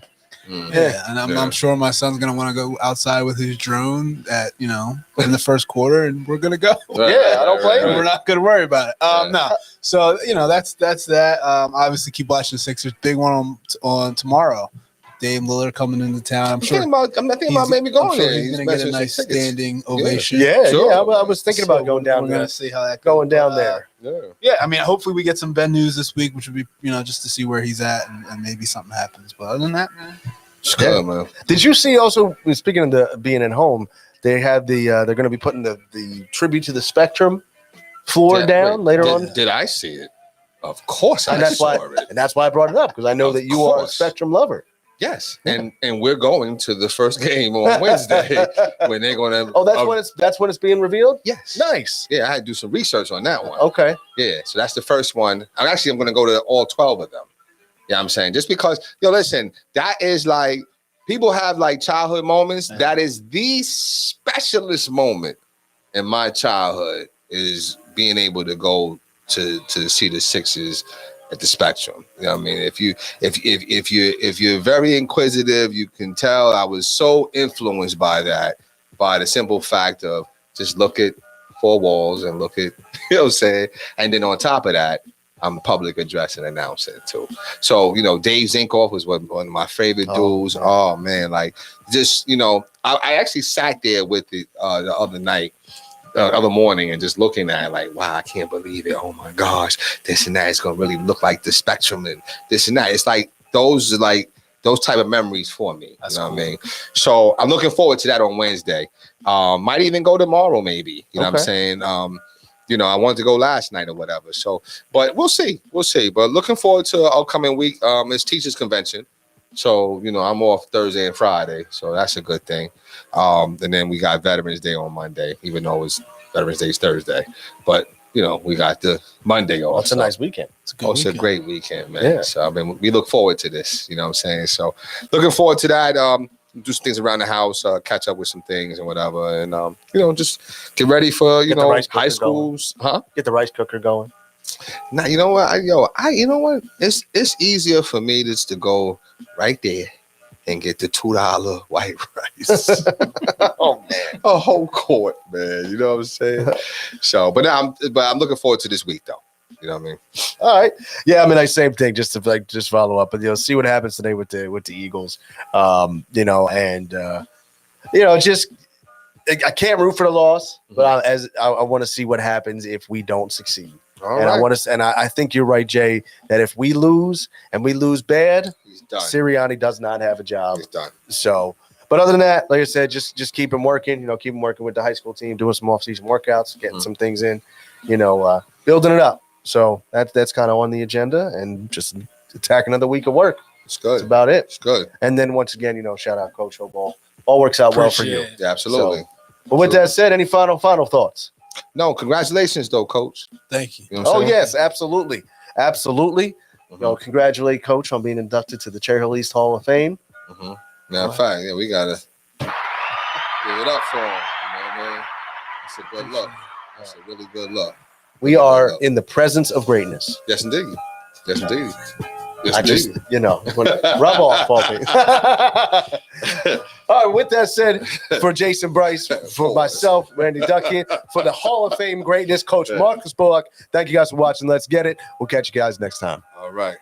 [SPEAKER 4] and I'm sure my son's gonna want to go outside with his drone in the first quarter, and we're gonna go.
[SPEAKER 1] Yeah, I don't blame
[SPEAKER 4] And
[SPEAKER 1] you.
[SPEAKER 4] we're not gonna worry about it.
[SPEAKER 3] Right.
[SPEAKER 4] No, so that's that. Obviously, keep watching the Sixers. Big one on tomorrow. Dame Lillard coming into town. I'm sure.
[SPEAKER 3] I'm thinking about maybe going there.
[SPEAKER 4] He's gonna get a nice standing ovation.
[SPEAKER 1] Yeah,
[SPEAKER 3] Sure.
[SPEAKER 1] yeah. I was thinking about going down
[SPEAKER 4] We're
[SPEAKER 1] there.
[SPEAKER 4] gonna see how that
[SPEAKER 1] Going
[SPEAKER 4] goes.
[SPEAKER 1] down there.
[SPEAKER 3] Yeah.
[SPEAKER 4] Yeah, I mean, hopefully we get some Ben news this week, which would be just to see where he's at and maybe something happens. But other than that, man,
[SPEAKER 3] It's good, man.
[SPEAKER 1] Did you see also, speaking of the being at home, they have they're going to be putting the tribute to the Spectrum floor down later on.
[SPEAKER 3] Did I see it? Of course,
[SPEAKER 1] And
[SPEAKER 3] I
[SPEAKER 1] that's
[SPEAKER 3] saw
[SPEAKER 1] why,
[SPEAKER 3] it.
[SPEAKER 1] and that's why I brought it up, because I know
[SPEAKER 3] Of
[SPEAKER 1] that you are a
[SPEAKER 3] course.
[SPEAKER 1] Spectrum lover.
[SPEAKER 3] Yes, and we're going to the first game on Wednesday when they're going to.
[SPEAKER 1] Oh, that's when it's being revealed.
[SPEAKER 3] Yes.
[SPEAKER 1] Nice.
[SPEAKER 3] Yeah, I had to do some research on that one.
[SPEAKER 1] Okay.
[SPEAKER 3] Yeah, so that's the first one. I'm going to go to all 12 of them. Yeah, I'm saying just because, listen, that is like people have like childhood moments.
[SPEAKER 4] Yeah.
[SPEAKER 3] That is the specialist moment in my childhood is being able to go to see the Sixers at the Spectrum. You know what I mean? If you're very inquisitive, you can tell I was so influenced by that, by the simple fact of just look at 4 walls and look at, what I'm saying? And then on top of that, I'm public address and announcing it too. So, Dave Zinkoff was one of my favorite dudes.
[SPEAKER 1] man.
[SPEAKER 3] Oh man, I actually sat there with it the other night, other morning, and just looking at it like, wow, I can't believe it. Oh my gosh, this and that is gonna really look like the Spectrum and this and that. It's like those type of memories for me.
[SPEAKER 4] That's
[SPEAKER 3] you know
[SPEAKER 4] cool.
[SPEAKER 3] what I mean? So I'm looking forward to that on Wednesday. Might even go tomorrow, maybe. You know what I'm
[SPEAKER 1] Okay.
[SPEAKER 3] saying? I wanted to go last night or whatever. So, but we'll see. But looking forward to upcoming week. It's Teachers Convention. So, I'm off Thursday and Friday. So that's a good thing. And then we got Veterans Day on Monday, even though it's Veterans Day is Thursday. But, we got the Monday off.
[SPEAKER 2] It's a nice weekend.
[SPEAKER 4] It's a good
[SPEAKER 3] It's a
[SPEAKER 4] weekend.
[SPEAKER 3] great weekend, man.
[SPEAKER 2] Yeah.
[SPEAKER 3] So, we look forward to this. You know what I'm saying? So, looking forward to that. Do some things around the house, catch up with some things and whatever. And, just get ready for,
[SPEAKER 2] Get the rice cooker
[SPEAKER 3] high schools. Huh?
[SPEAKER 2] Get the rice cooker going.
[SPEAKER 3] Now, you know what? You know what? It's easier for me just to go right there and get the $2 white rice.
[SPEAKER 2] Oh man.
[SPEAKER 3] A whole quart, man. You know what I'm saying? So, but I'm looking forward to this week though. You know what I mean?
[SPEAKER 2] All right. Yeah, I mean, same thing. Just to just follow up, but see what happens today with the Eagles. Just I can't root for the loss, but I want to see what happens if we don't succeed.
[SPEAKER 3] All
[SPEAKER 2] And
[SPEAKER 3] right.
[SPEAKER 2] I want to, and I think you're right, Jay, that if we lose and we lose bad,
[SPEAKER 3] He's done.
[SPEAKER 2] Sirianni does not have a job.
[SPEAKER 3] He's done.
[SPEAKER 2] So, but other than that, like I said, just keep him working. Keep him working with the high school team, doing some off-season workouts, getting some things in. Building it up. So that's kind of on the agenda, and just attack another week of work.
[SPEAKER 3] It's
[SPEAKER 2] That's
[SPEAKER 3] good.
[SPEAKER 2] about it.
[SPEAKER 3] It's good.
[SPEAKER 2] And then once again, shout out Coach Hoball. All works out well for you.
[SPEAKER 4] Appreciate it.
[SPEAKER 3] Yeah, absolutely.
[SPEAKER 2] But with that said, any final thoughts?
[SPEAKER 3] No, congratulations though, Coach.
[SPEAKER 4] Thank you.
[SPEAKER 3] You know what I'm
[SPEAKER 2] Oh
[SPEAKER 3] saying?
[SPEAKER 2] yes, absolutely. Congratulate Coach on being inducted to the Cherry Hill East Hall of Fame.
[SPEAKER 3] Matter of fact, yeah, we gotta give it up for him. You know what I mean? That's a good look. That's a really good look.
[SPEAKER 2] We are in the presence of greatness.
[SPEAKER 3] Yes, indeed. Yes, indeed. Yes,
[SPEAKER 2] I just,
[SPEAKER 3] indeed.
[SPEAKER 2] rub off on me. All right, with that said, for Jason Bryce, for myself, Randy Duckin, for the Hall of Fame greatness, Coach Marcus Bullock, thank you guys for watching. Let's get it. We'll catch you guys next time.
[SPEAKER 3] All right.